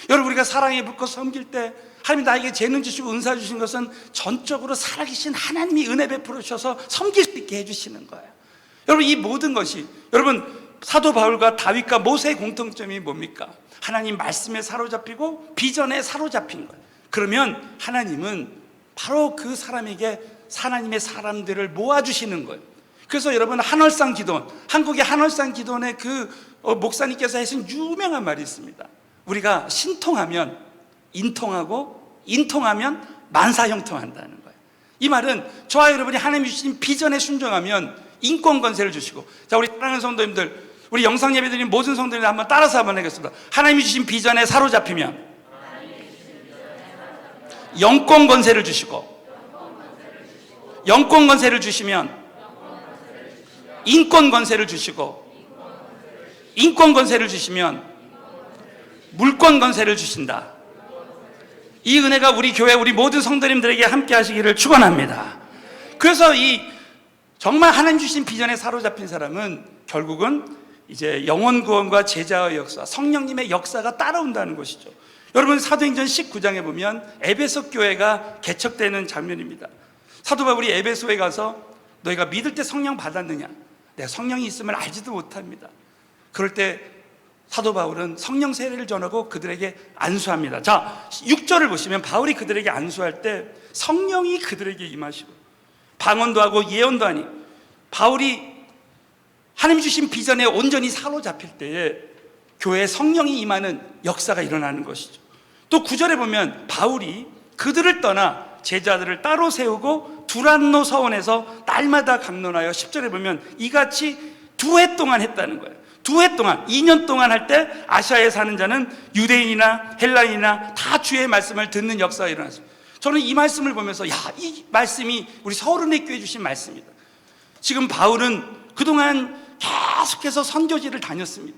여러분, 우리가 사랑의 불꽃 섬길 때 하나님이 나에게 재능 주시고 은사 주신 것은 전적으로 살아계신 하나님이 은혜 베풀어 주셔서 섬길 수 있게 해주시는 거예요. 여러분, 이 모든 것이, 여러분, 사도 바울과 다윗과 모세의 공통점이 뭡니까? 하나님 말씀에 사로잡히고 비전에 사로잡힌 거예요. 그러면 하나님은 바로 그 사람에게 하나님의 사람들을 모아주시는 거예요. 그래서 여러분, 한월상 기도원, 한국의 한월상 기도원의 그 목사님께서 하신 유명한 말이 있습니다. 우리가 신통하면 인통하고 인통하면 만사형통한다는 거예요. 이 말은 저와 여러분이 하나님이 주신 비전에 순종하면 인권 권세를 주시고, 자, 우리 사랑하는 성도님들, 우리 영상 예배 드리는 모든 성도님들 한번 따라서 한번 하겠습니다. 하나님이 주신 비전에 사로잡히면 영권 권세를 주시고, 영권 권세를 주시면 인권 권세를 주시고, 인권 권세를 주시면 물권 권세를 주신다. 이 은혜가 우리 교회, 우리 모든 성도님들에게 함께 하시기를 축원합니다. 그래서 이 정말 하나님 주신 비전에 사로잡힌 사람은 결국은 이제 영혼 구원과 제자의 역사, 성령님의 역사가 따라온다는 것이죠. 여러분, 사도행전 19장에 보면 에베소 교회가 개척되는 장면입니다. 사도 바울이 에베소에 가서 너희가 믿을 때 성령 받았느냐? 내가 성령이 있음을 알지도 못합니다. 그럴 때 사도 바울은 성령 세례를 전하고 그들에게 안수합니다. 자, 6절을 보시면 바울이 그들에게 안수할 때 성령이 그들에게 임하시고 방언도 하고 예언도 하니, 바울이 하나님 주신 비전에 온전히 사로잡힐 때에 교회에 성령이 임하는 역사가 일어나는 것이죠. 또 9절에 보면 바울이 그들을 떠나 제자들을 따로 세우고 두란노 서원에서 날마다 강론하여, 10절에 보면 이같이 2해 동안 했다는 거예요. 2해 동안, 2년 동안 할 때 아시아에 사는 자는 유대인이나 헬라인이나 다 주의 말씀을 듣는 역사가 일어났습니다. 저는 이 말씀을 보면서 이 말씀이 우리 서울은혜교회 주신 말씀이다. 지금 바울은 그동안 계속해서 선교지를 다녔습니다.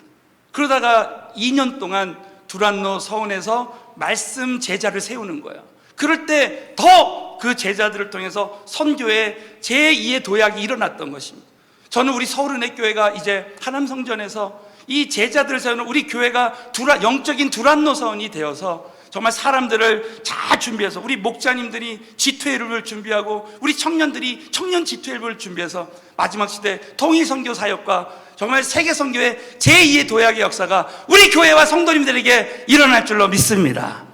그러다가 2년 동안 두란노 서원에서 말씀 제자를 세우는 거예요. 그럴 때 더 그 제자들을 통해서 선교의 제2의 도약이 일어났던 것입니다. 저는 우리 서울은혜교회가 이제 하남성전에서 이 제자들을 세우는 우리 교회가 영적인 두란노 서원이 되어서 정말 사람들을 잘 준비해서, 우리 목자님들이 G12를 준비하고 우리 청년들이 청년 G12를 준비해서 마지막 시대 통일선교 사역과 정말 세계선교의 제2의 도약의 역사가 우리 교회와 성도님들에게 일어날 줄로 믿습니다.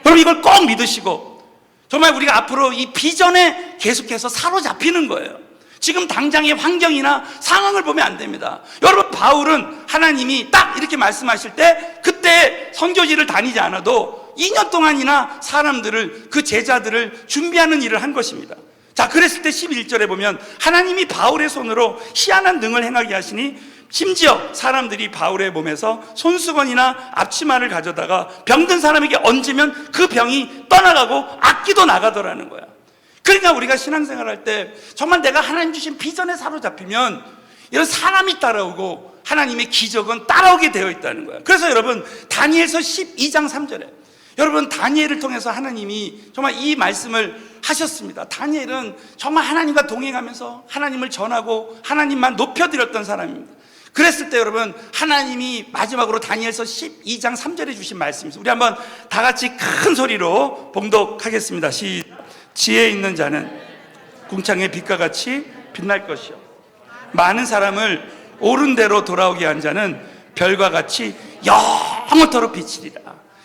여러분, 이걸 꼭 믿으시고 정말 우리가 앞으로 이 비전에 계속해서 사로잡히는 거예요. 지금 당장의 환경이나 상황을 보면 안 됩니다. 여러분, 바울은 하나님이 딱 이렇게 말씀하실 때 그때 선교지를 다니지 않아도 2년 동안이나 사람들을, 그 제자들을 준비하는 일을 한 것입니다. 자, 그랬을 때 11절에 보면 하나님이 바울의 손으로 희한한 능을 행하게 하시니 심지어 사람들이 바울의 몸에서 손수건이나 앞치마를 가져다가 병든 사람에게 얹으면 그 병이 떠나가고 악기도 나가더라는 거야. 그러니까 우리가 신앙생활할 때 정말 내가 하나님 주신 비전에 사로잡히면 이런 사람이 따라오고 하나님의 기적은 따라오게 되어 있다는 거야. 그래서 여러분, 다니엘서 12장 3절에 여러분, 다니엘을 통해서 하나님이 정말 이 말씀을 하셨습니다. 다니엘은 정말 하나님과 동행하면서 하나님을 전하고 하나님만 높여드렸던 사람입니다. 그랬을 때 여러분, 하나님이 마지막으로 다니엘서 12장 3절에 주신 말씀입니다. 우리 한번 다 같이 큰 소리로 봉독하겠습니다. 지혜 있는 자는 궁창의 빛과 같이 빛날 것이요, 많은 사람을 옳은 대로 돌아오게 한 자는 별과 같이 영원토록 비치리라.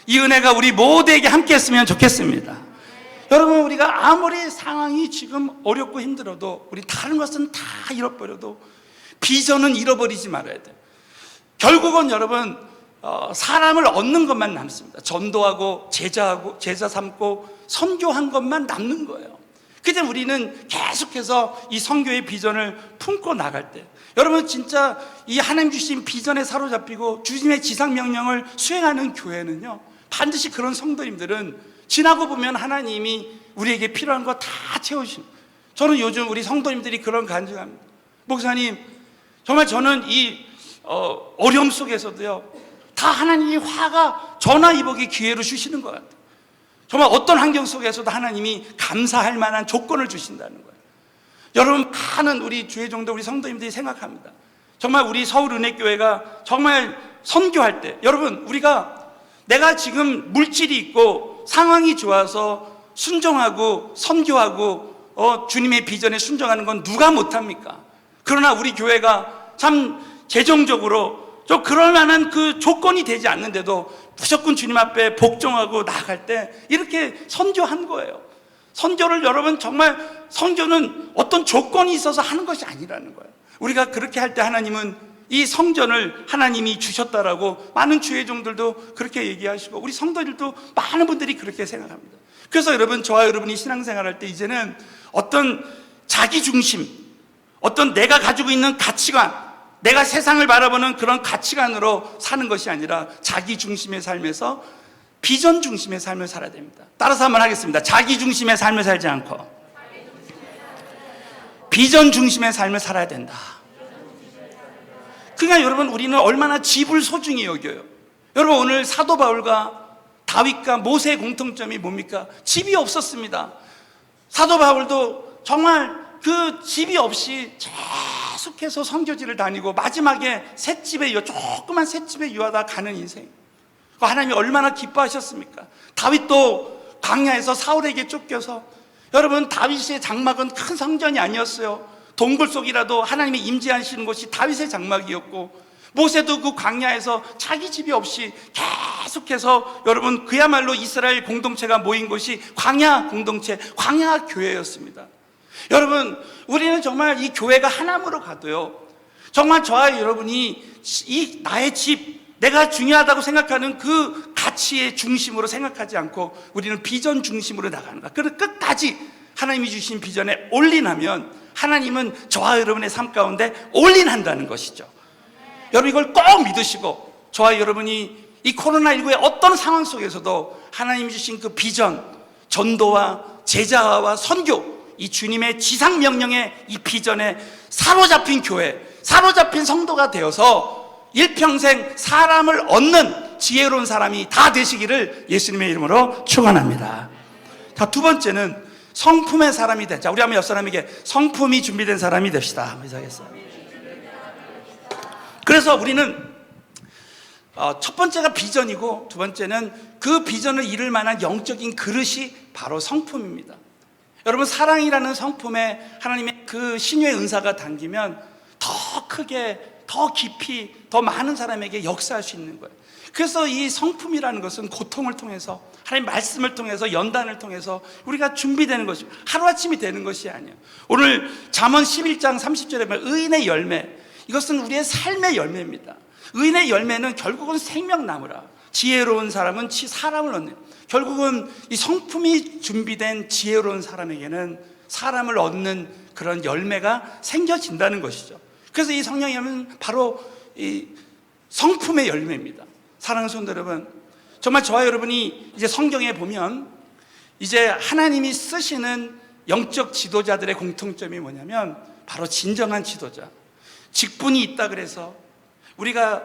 이 은혜가 우리 모두에게 함께 했으면 좋겠습니다. 여러분, 우리가 아무리 상황이 지금 어렵고 힘들어도, 우리 다른 것은 다 잃어버려도 비전은 잃어버리지 말아야 돼요. 결국은 여러분, 사람을 얻는 것만 남습니다. 전도하고 제자 삼고 선교한 것만 남는 거예요. 그때 우리는 계속해서 이 선교의 비전을 품고 나갈 때, 여러분, 진짜 이 하나님 주신 비전에 사로잡히고 주님의 지상명령을 수행하는 교회는요, 반드시 그런 성도님들은 지나고 보면 하나님이 우리에게 필요한 거 다 채우십니다. 저는 요즘 우리 성도님들이 그런 간증합니다. 목사님, 정말 저는 이 어려움 속에서도요, 다 하나님이 화가 전화위복의 기회로 주시는 것 같아요. 정말 어떤 환경 속에서도 하나님이 감사할 만한 조건을 주신다는 거예요. 여러분, 많은 우리 주의 종도, 우리 성도님들이 생각합니다. 정말 우리 서울은혜교회가 정말 선교할 때, 여러분, 우리가 내가 지금 물질이 있고 상황이 좋아서 순종하고 선교하고 주님의 비전에 순종하는 건 누가 못합니까? 그러나 우리 교회가 참 재정적으로 좀 그럴 만한 그 조건이 되지 않는데도 무조건 주님 앞에 복종하고 나아갈 때 이렇게 선교한 거예요. 선교를, 여러분, 정말 선교는 어떤 조건이 있어서 하는 것이 아니라는 거예요. 우리가 그렇게 할 때 하나님은 이 성전을 하나님이 주셨다라고 많은 주의 종들도 그렇게 얘기하시고 우리 성도들도 많은 분들이 그렇게 생각합니다. 그래서 여러분, 저와 여러분이 신앙생활할 때 이제는 어떤 자기중심, 어떤 내가 가지고 있는 가치관, 내가 세상을 바라보는 그런 가치관으로 사는 것이 아니라 자기 중심의 삶에서 비전 중심의 삶을 살아야 됩니다. 따라서 한번 하겠습니다. 자기 중심의 삶을 살지 않고 비전 중심의 삶을 살아야 된다. 그러니까 여러분, 우리는 얼마나 집을 소중히 여겨요. 여러분, 오늘 사도 바울과 다윗과 모세의 공통점이 뭡니까? 집이 없었습니다. 사도 바울도 정말 그 집이 없이 계속해서 선교지를 다니고 마지막에 조그만 셋집에 유하다 가는 인생. 하나님이 얼마나 기뻐하셨습니까? 다윗도 광야에서 사울에게 쫓겨서, 여러분, 다윗의 장막은 큰 성전이 아니었어요. 동굴 속이라도 하나님이 임재하시는 곳이 다윗의 장막이었고, 모세도 그 광야에서 자기 집이 없이 계속해서 여러분 그야말로 이스라엘 공동체가 모인 곳이 광야 공동체, 광야 교회였습니다. 여러분, 우리는 정말 이 교회가 하나무로 가도요, 정말 저와 여러분이 이 나의 집, 내가 중요하다고 생각하는 그 가치의 중심으로 생각하지 않고 우리는 비전 중심으로 나가는 거야. 그래서 끝까지 하나님이 주신 비전에 올인하면 하나님은 저와 여러분의 삶 가운데 올인한다는 것이죠. 여러분, 이걸 꼭 믿으시고 저와 여러분이 이 코로나19의 어떤 상황 속에서도 하나님이 주신 그 비전, 전도와 제자와 선교, 이 주님의 지상 명령의 이 비전에 사로잡힌 교회, 사로잡힌 성도가 되어서 일평생 사람을 얻는 지혜로운 사람이 다 되시기를 예수님의 이름으로 축원합니다. 자, 두 번째는 성품의 사람이 되자. 우리 한번 옆 사람에게 성품이 준비된 사람이 됩시다. 한번 인사하겠습니다. 그래서 우리는 첫 번째가 비전이고, 두 번째는 그 비전을 이룰 만한 영적인 그릇이 바로 성품입니다. 여러분, 사랑이라는 성품에 하나님의 그 신유의 은사가 담기면 더 크게, 더 깊이, 더 많은 사람에게 역사할 수 있는 거예요. 그래서 이 성품이라는 것은 고통을 통해서, 하나님 말씀을 통해서, 연단을 통해서 우리가 준비되는 것이, 하루아침이 되는 것이 아니에요. 오늘 잠언 11장 30절에 보면 의인의 열매, 이것은 우리의 삶의 열매입니다. 의인의 열매는 결국은 생명나무라. 지혜로운 사람은 사람을 얻는, 결국은 이 성품이 준비된 지혜로운 사람에게는 사람을 얻는 그런 열매가 생겨진다는 것이죠. 그래서 이 성령의 열매는 바로 이 성품의 열매입니다. 사랑하는 성도 여러분, 정말 저와 여러분이 이제 성경에 보면 이제 하나님이 쓰시는 영적 지도자들의 공통점이 뭐냐면 바로 진정한 지도자, 직분이 있다 그래서 우리가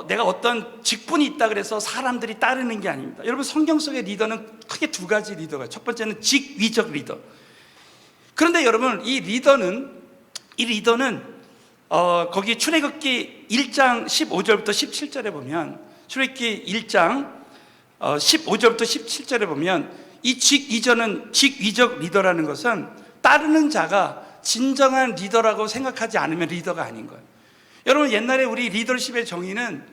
내가 어떤 직분이 있다 그래서 사람들이 따르는 게 아닙니다. 여러분, 성경 속의 리더는 크게 두 가지 리더가, 첫 번째는 직위적 리더. 그런데 여러분, 이 리더는 거기 출애굽기 1장 15절부터 17절에 보면, 출애굽기 1장 15절부터 17절에 보면 이 직위적 리더라는 것은 따르는 자가 진정한 리더라고 생각하지 않으면 리더가 아닌 거예요. 여러분, 옛날에 우리 리더십의 정의는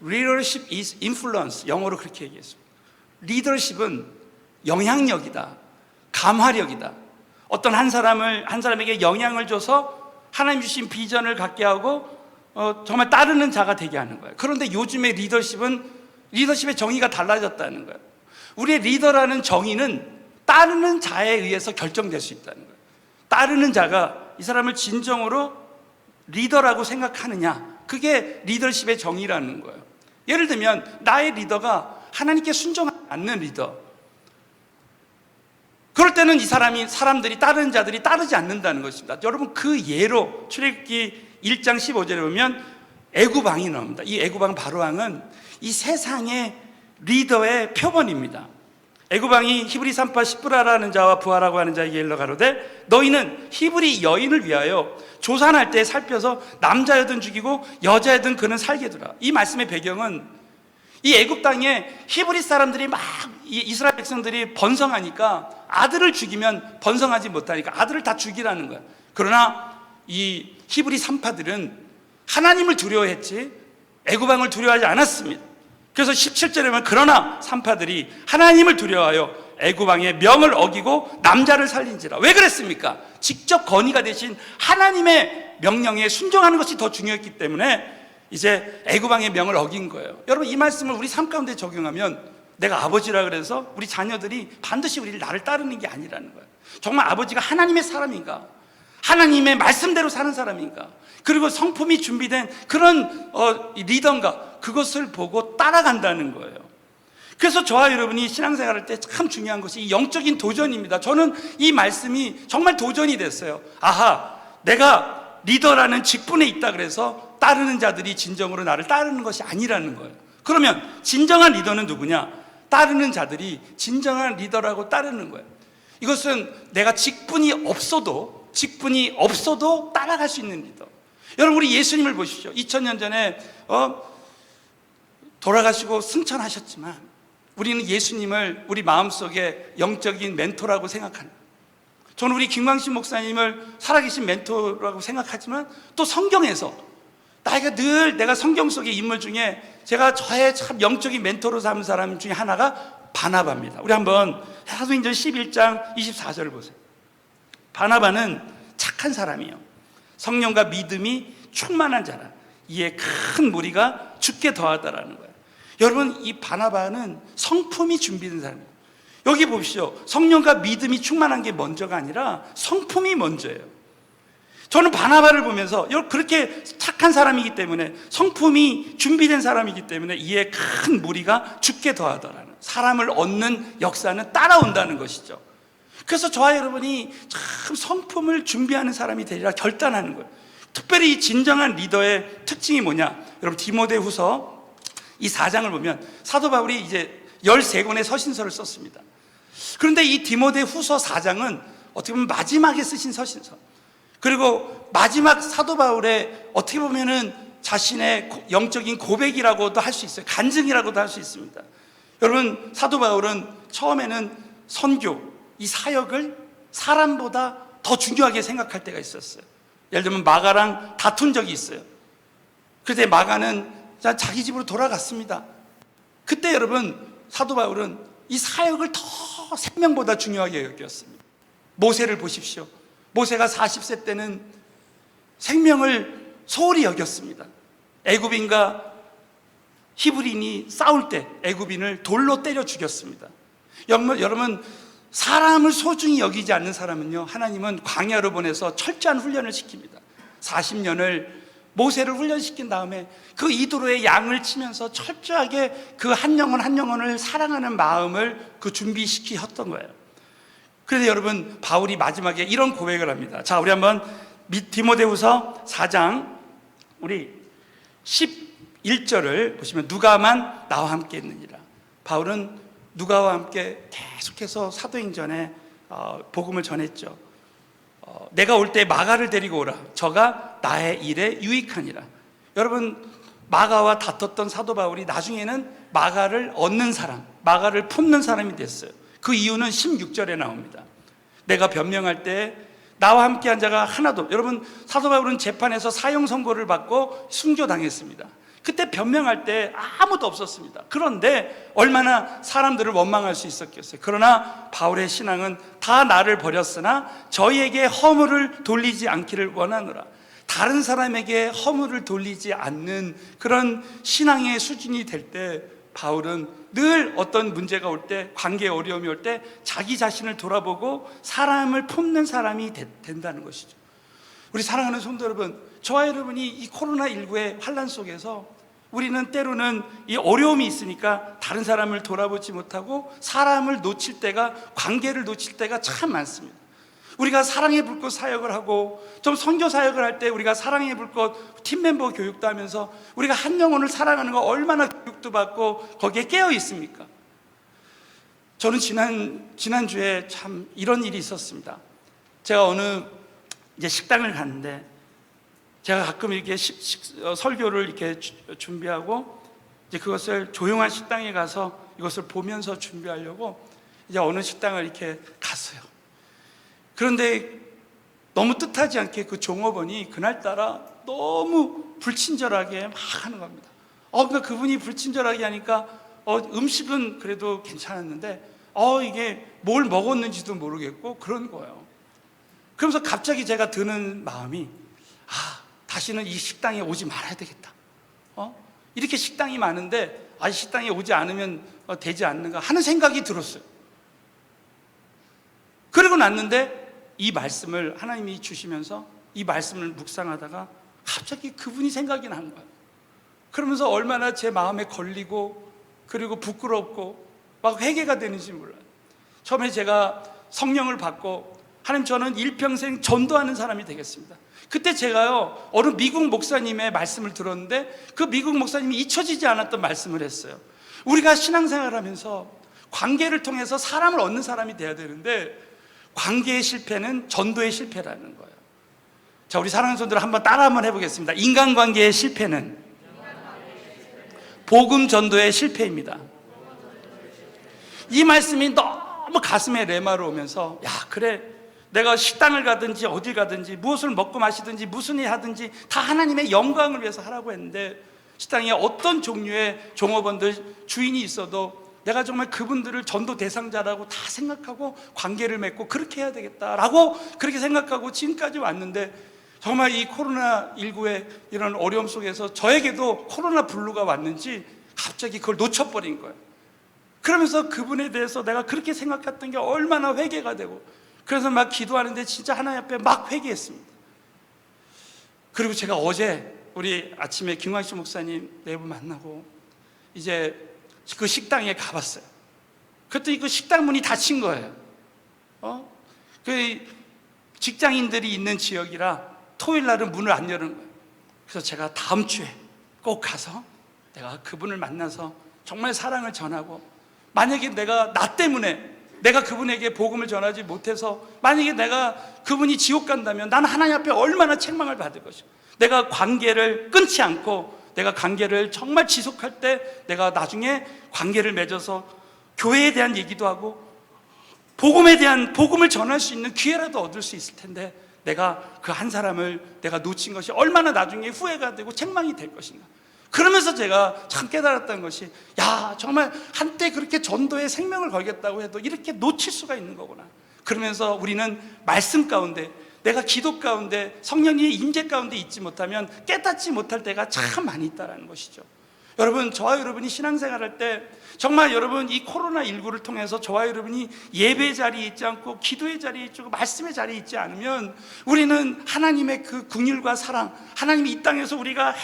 Leadership is influence, 영어로 그렇게 얘기했습니다. 리더십은 영향력이다, 감화력이다. 어떤 한 사람에게 영향을 줘서 하나님 주신 비전을 갖게 하고 정말 따르는 자가 되게 하는 거예요. 그런데 요즘의 리더십의 정의가 달라졌다는 거예요. 우리의 리더라는 정의는 따르는 자에 의해서 결정될 수 있다는 거예요. 따르는 자가 이 사람을 진정으로 리더라고 생각하느냐, 그게 리더십의 정의라는 거예요. 예를 들면 나의 리더가 하나님께 순종하지 않는 리더, 그럴 때는 이 사람들이, 따르는 자들이 따르지 않는다는 것입니다. 여러분, 그 예로 출애굽기 1장 15절에 보면 애굽왕이 나옵니다. 이 애굽왕 바로왕은 이 세상의 리더의 표본입니다. 애굽왕이 히브리 산파 시브라라는 자와 부하라고 하는 자에게 일러 가로되 너희는 히브리 여인을 위하여 조산할 때 살펴서 남자여든 죽이고 여자여든 그는 살게 두라. 이 말씀의 배경은 이 애굽 땅에 히브리 사람들이 막 이스라엘 백성들이 번성하니까 아들을 죽이면 번성하지 못하니까 아들을 다 죽이라는 거야. 그러나 이 히브리 산파들은 하나님을 두려워했지 애굽 왕을 두려워하지 않았습니다. 그래서 17절에 보면 그러나 산파들이 하나님을 두려워하여 애굽 왕의 명을 어기고 남자를 살린지라. 왜 그랬습니까? 직접 건의가 되신 하나님의 명령에 순종하는 것이 더 중요했기 때문에 이제 애굽 왕의 명을 어긴 거예요. 여러분, 이 말씀을 우리 삶 가운데 적용하면 내가 아버지라 그래서 우리 자녀들이 반드시 나를 따르는 게 아니라는 거예요. 정말 아버지가 하나님의 사람인가, 하나님의 말씀대로 사는 사람인가, 그리고 성품이 준비된 그런 리더인가, 그것을 보고 따라간다는 거예요. 그래서 저와 여러분이 신앙생활할 때 참 중요한 것이 이 영적인 도전입니다. 저는 이 말씀이 정말 도전이 됐어요. 아하, 내가 리더라는 직분에 있다 그래서 따르는 자들이 진정으로 나를 따르는 것이 아니라는 거예요. 그러면 진정한 리더는 누구냐? 따르는 자들이 진정한 리더라고 따르는 거예요. 이것은 내가 직분이 없어도 따라갈 수 있는 리더. 여러분, 우리 예수님을 보십시오. 2000년 전에 돌아가시고 승천하셨지만 우리는 예수님을 우리 마음속에 영적인 멘토라고 생각합니다. 저는 우리 김광신 목사님을 살아계신 멘토라고 생각하지만 또 성경에서 나이가 내가 성경 속의 인물 중에 제가 저의 참 영적인 멘토로 삼은 사람 중에 하나가 바나바입니다. 우리 한번 사도행전 11장 24절을 보세요. 바나바는 착한 사람이에요. 성령과 믿음이 충만한 자라. 이에 큰 무리가 죽게 더하다라는 거예요. 여러분, 이 바나바는 성품이 준비된 사람이에요. 여기 보십시오. 성령과 믿음이 충만한 게 먼저가 아니라 성품이 먼저예요. 저는 바나바를 보면서 그렇게 착한 사람이기 때문에, 성품이 준비된 사람이기 때문에 이에 큰 무리가 죽게 더하더라는, 사람을 얻는 역사는 따라온다는 것이죠. 그래서 저와 여러분이 참 성품을 준비하는 사람이 되리라 결단하는 거예요. 특별히 진정한 리더의 특징이 뭐냐? 여러분, 디모데후서 이 4장을 보면 사도 바울이 이제 13권의 서신서를 썼습니다. 그런데 이 디모데후서 4장은 어떻게 보면 마지막에 쓰신 서신서, 그리고 마지막 사도 바울의 어떻게 보면은 자신의 영적인 고백이라고도 할 수 있어요. 간증이라고도 할 수 있습니다. 여러분, 사도 바울은 처음에는 선교, 이 사역을 사람보다 더 중요하게 생각할 때가 있었어요. 예를 들면 마가랑 다툰 적이 있어요. 그때 마가는 자기 집으로 돌아갔습니다. 그때 여러분, 사도 바울은 이 사역을 더 생명보다 중요하게 여겼습니다. 모세를 보십시오. 모세가 40세 때는 생명을 소홀히 여겼습니다. 애굽인과 히브리인이 싸울 때 애굽인을 돌로 때려 죽였습니다. 여러분, 사람을 소중히 여기지 않는 사람은요, 하나님은 광야로 보내서 철저한 훈련을 시킵니다. 40년을 모세를 훈련시킨 다음에 그 이도로의 양을 치면서 철저하게 그 한 영혼 한 영혼을 사랑하는 마음을 그 준비시켰던 거예요. 그래서 여러분, 바울이 마지막에 이런 고백을 합니다. 자, 우리 한번 디모데후서 4장 우리 11절을 보시면, 누가만 나와 함께 있느니라. 바울은 누가와 함께 계속해서 사도행전에 복음을 전했죠. 내가 올 때 마가를 데리고 오라. 저가 나의 일에 유익하니라. 여러분, 마가와 다퉜던 사도 바울이 나중에는 마가를 얻는 사람, 마가를 품는 사람이 됐어요. 그 이유는 16절에 나옵니다. 내가 변명할 때 나와 함께한 자가 하나도. 여러분, 사도 바울은 재판에서 사형 선고를 받고 순교당했습니다. 그때 변명할 때 아무도 없었습니다. 그런데 얼마나 사람들을 원망할 수 있었겠어요. 그러나 바울의 신앙은 다 나를 버렸으나 저희에게 허물을 돌리지 않기를 원하노라. 다른 사람에게 허물을 돌리지 않는 그런 신앙의 수준이 될 때, 바울은 늘 어떤 문제가 올 때, 관계에 어려움이 올 때 자기 자신을 돌아보고 사람을 품는 사람이 된다는 것이죠. 우리 사랑하는 성도 여러분, 저와 여러분이 이 코로나19의 환난 속에서 우리는 때로는 이 어려움이 있으니까 다른 사람을 돌아보지 못하고 사람을 놓칠 때가, 관계를 놓칠 때가 참 많습니다. 우리가 사랑의 불꽃 사역을 하고 좀 선교 사역을 할 때 우리가 사랑의 불꽃 팀멤버 교육도 하면서 우리가 한 영혼을 사랑하는 거 얼마나 교육도 받고 거기에 깨어 있습니까? 저는 지난주에 참 이런 일이 있었습니다. 제가 어느 이제 식당을 갔는데, 제가 가끔 이렇게 설교를 이렇게 준비하고 이제 그것을 조용한 식당에 가서 이것을 보면서 준비하려고 이제 어느 식당을 이렇게 갔어요. 그런데 너무 뜻하지 않게 그 종업원이 그날따라 너무 불친절하게 막 하는 겁니다. 그러니까 그분이 불친절하게 하니까 음식은 그래도 괜찮았는데 이게 뭘 먹었는지도 모르겠고 그런 거예요. 그러면서 갑자기 제가 드는 마음이, 다시는 이 식당에 오지 말아야 되겠다. 이렇게 식당이 많은데 이 식당에 오지 않으면 되지 않는가 하는 생각이 들었어요. 그러고 났는데 이 말씀을 하나님이 주시면서 이 말씀을 묵상하다가 갑자기 그분이 생각이 난 거예요. 그러면서 얼마나 제 마음에 걸리고 그리고 부끄럽고 막 회개가 되는지 몰라요. 처음에 제가 성령을 받고, 하나님, 저는 일평생 전도하는 사람이 되겠습니다. 그때 제가요, 어느 미국 목사님의 말씀을 들었는데 그 미국 목사님이 잊혀지지 않았던 말씀을 했어요. 우리가 신앙생활을 하면서 관계를 통해서 사람을 얻는 사람이 돼야 되는데 관계의 실패는 전도의 실패라는 거예요. 자, 우리 사랑하는 손들 한번 따라 한번 해보겠습니다. 인간관계의 실패는 복음 전도의 실패입니다. 이 말씀이 너무 가슴에 레마로 오면서, 그래, 내가 식당을 가든지 어딜 가든지 무엇을 먹고 마시든지 무슨 일 하든지 다 하나님의 영광을 위해서 하라고 했는데, 식당에 어떤 종류의 종업원들, 주인이 있어도 내가 정말 그분들을 전도 대상자라고 다 생각하고 관계를 맺고 그렇게 해야 되겠다라고 그렇게 생각하고 지금까지 왔는데, 정말 이 코로나19의 이런 어려움 속에서 저에게도 코로나 블루가 왔는지 갑자기 그걸 놓쳐버린 거예요. 그러면서 그분에 대해서 내가 그렇게 생각했던 게 얼마나 회개가 되고, 그래서 막 기도하는데 진짜 하나님 앞에 막 회개했습니다. 그리고 제가 어제 우리 아침에 김광식 목사님 네 분 만나고 이제 그 식당에 가봤어요. 그랬더니 그 식당 문이 닫힌 거예요. 그 직장인들이 있는 지역이라 토요일 날은 문을 안 여는 거예요. 그래서 제가 다음 주에 꼭 가서 내가 그분을 만나서 정말 사랑을 전하고, 만약에 내가 나 때문에 내가 그분에게 복음을 전하지 못해서 만약에 내가 그분이 지옥 간다면 나는 하나님 앞에 얼마나 책망을 받을 것이고, 내가 관계를 끊지 않고 내가 관계를 정말 지속할 때 내가 나중에 관계를 맺어서 교회에 대한 얘기도 하고 복음을 전할 수 있는 기회라도 얻을 수 있을 텐데, 내가 그 한 사람을 내가 놓친 것이 얼마나 나중에 후회가 되고 책망이 될 것인가. 그러면서 제가 참 깨달았던 것이, 야, 정말 한때 그렇게 전도에 생명을 걸겠다고 해도 이렇게 놓칠 수가 있는 거구나. 그러면서 우리는 말씀 가운데, 내가 기도 가운데, 성령님의 임재 가운데 있지 못하면 깨닫지 못할 때가 참 많이 있다는 것이죠. 여러분, 저와 여러분이 신앙생활할 때 정말 여러분 이 코로나19를 통해서 저와 여러분이 예배 자리에 있지 않고 기도의 자리에 있고 말씀의 자리에 있지 않으면 우리는 하나님의 그 긍휼과 사랑, 하나님이 이 땅에서 우리가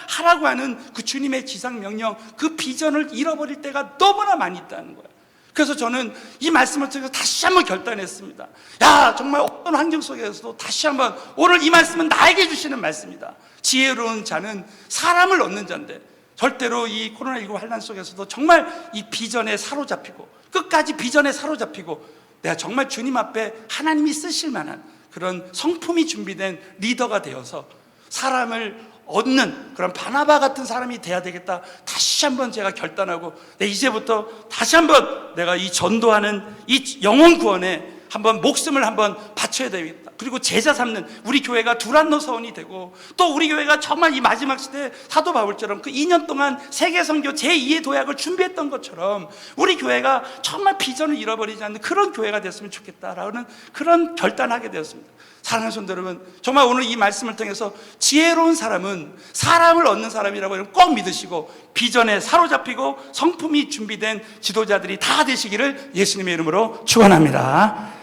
하라고 하는 그 주님의 지상명령, 그 비전을 잃어버릴 때가 너무나 많이 있다는 거예요. 그래서 저는 이 말씀을 통해서 다시 한번 결단했습니다. 야, 정말 어떤 환경 속에서도 다시 한번, 오늘 이 말씀은 나에게 주시는 말씀이다. 지혜로운 자는 사람을 얻는 자인데, 절대로 이 코로나19 환난 속에서도 정말 이 비전에 사로잡히고 끝까지 비전에 사로잡히고 내가 정말 주님 앞에 하나님이 쓰실 만한 그런 성품이 준비된 리더가 되어서 사람을 얻는 그런 바나바 같은 사람이 돼야 되겠다. 다시 한번 제가 결단하고, 이제부터 다시 한번 내가 이 전도하는 이 영혼 구원에 한번 목숨을 한번 바쳐야 되겠다. 그리고 제자 삼는 우리 교회가 두란노 서원이 되고, 또 우리 교회가 정말 이 마지막 시대에 사도 바울처럼 그 2년 동안 세계 선교 제2의 도약을 준비했던 것처럼 우리 교회가 정말 비전을 잃어버리지 않는 그런 교회가 됐으면 좋겠다라는 그런 결단하게 되었습니다. 사랑하는 성도 여러분, 정말 오늘 이 말씀을 통해서 지혜로운 사람은 사람을 얻는 사람이라고 꼭 믿으시고, 비전에 사로잡히고 성품이 준비된 지도자들이 다 되시기를 예수님의 이름으로 축원합니다.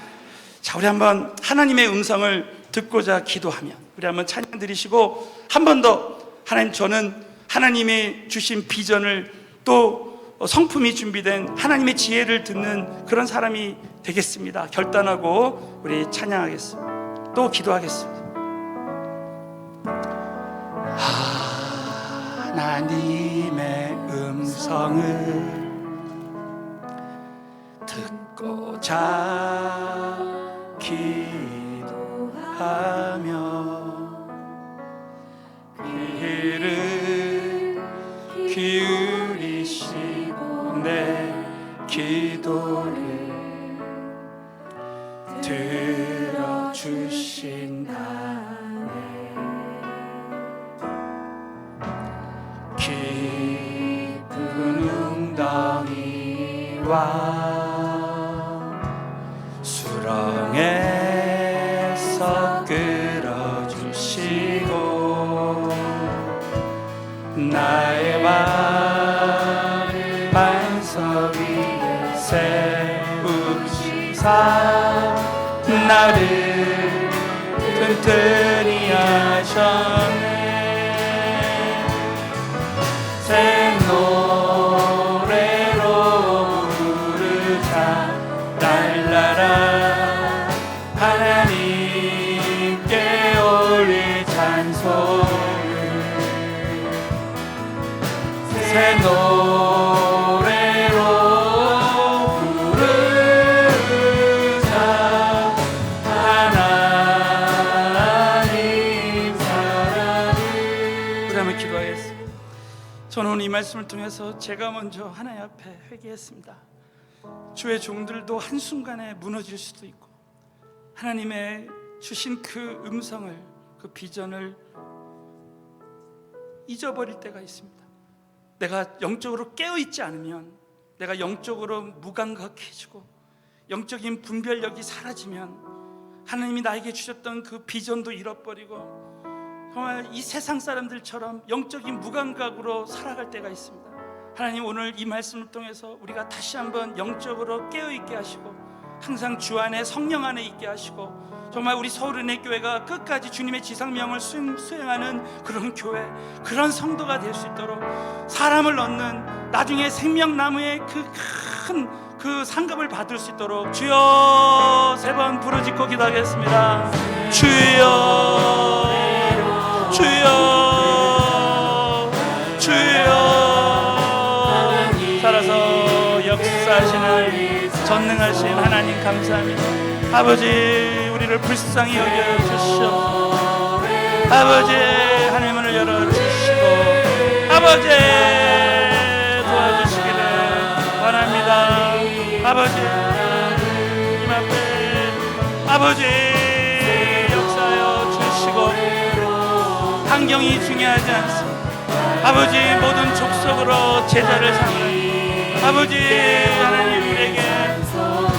자, 우리 한번 하나님의 음성을 듣고자 기도하며 우리 한번 찬양 드리시고, 한 번 더 하나님, 저는 하나님이 주신 비전을 또 성품이 준비된 하나님의 지혜를 듣는 그런 사람이 되겠습니다. 결단하고 우리 찬양하겠습니다. 또 기도하겠습니다. 하나님의 음성을 듣고자 기도하며 귀를 기울이시고 내 기도를 들어주신다네. 깊은 웅덩이와 수렁에서 끌어주시고 나의 발을 반석 위에 세우시사 나를 튼튼히 하셨네. 새 노래로 부르자 날라라 하나님께 올릴 찬송을. 새 노래로 부르자 하나님 사랑을. 우리 한번 기도하겠습니다. 저는 오늘 이 말씀을 통해서 제가 먼저 하나님 앞에 회개했습니다. 주의 종들도 한순간에 무너질 수도 있고 하나님의 주신 그 음성을, 그 비전을 잊어버릴 때가 있습니다. 내가 영적으로 깨어있지 않으면, 내가 영적으로 무감각해지고 영적인 분별력이 사라지면 하나님이 나에게 주셨던 그 비전도 잃어버리고 정말 이 세상 사람들처럼 영적인 무감각으로 살아갈 때가 있습니다. 하나님, 오늘 이 말씀을 통해서 우리가 다시 한번 영적으로 깨어있게 하시고 항상 주 안에, 성령 안에 있게 하시고 정말 우리 서울은혜 교회가 끝까지 주님의 지상명을 수행하는 그런 교회, 그런 성도가 될 수 있도록 사람을 얻는 나중에 생명나무의 그 상급을 받을 수 있도록 주여 3번 부르짖고 기도하겠습니다. 주여, 주여, 주여. 살아서 역사하시는 전능하신 하나님 감사합니다. 아버지, 우리를 불쌍히 여겨 주시옵소서. 아버지, 하늘문을 열어 주시고 아버지 도와주시기를 원합니다. 아버지, 님 앞에 아버지 역사하여 주시고, 환경이 중요하지 않습니다. 아버지, 모든 족속으로 제자를 삼는 아버지 하나님, 우리에게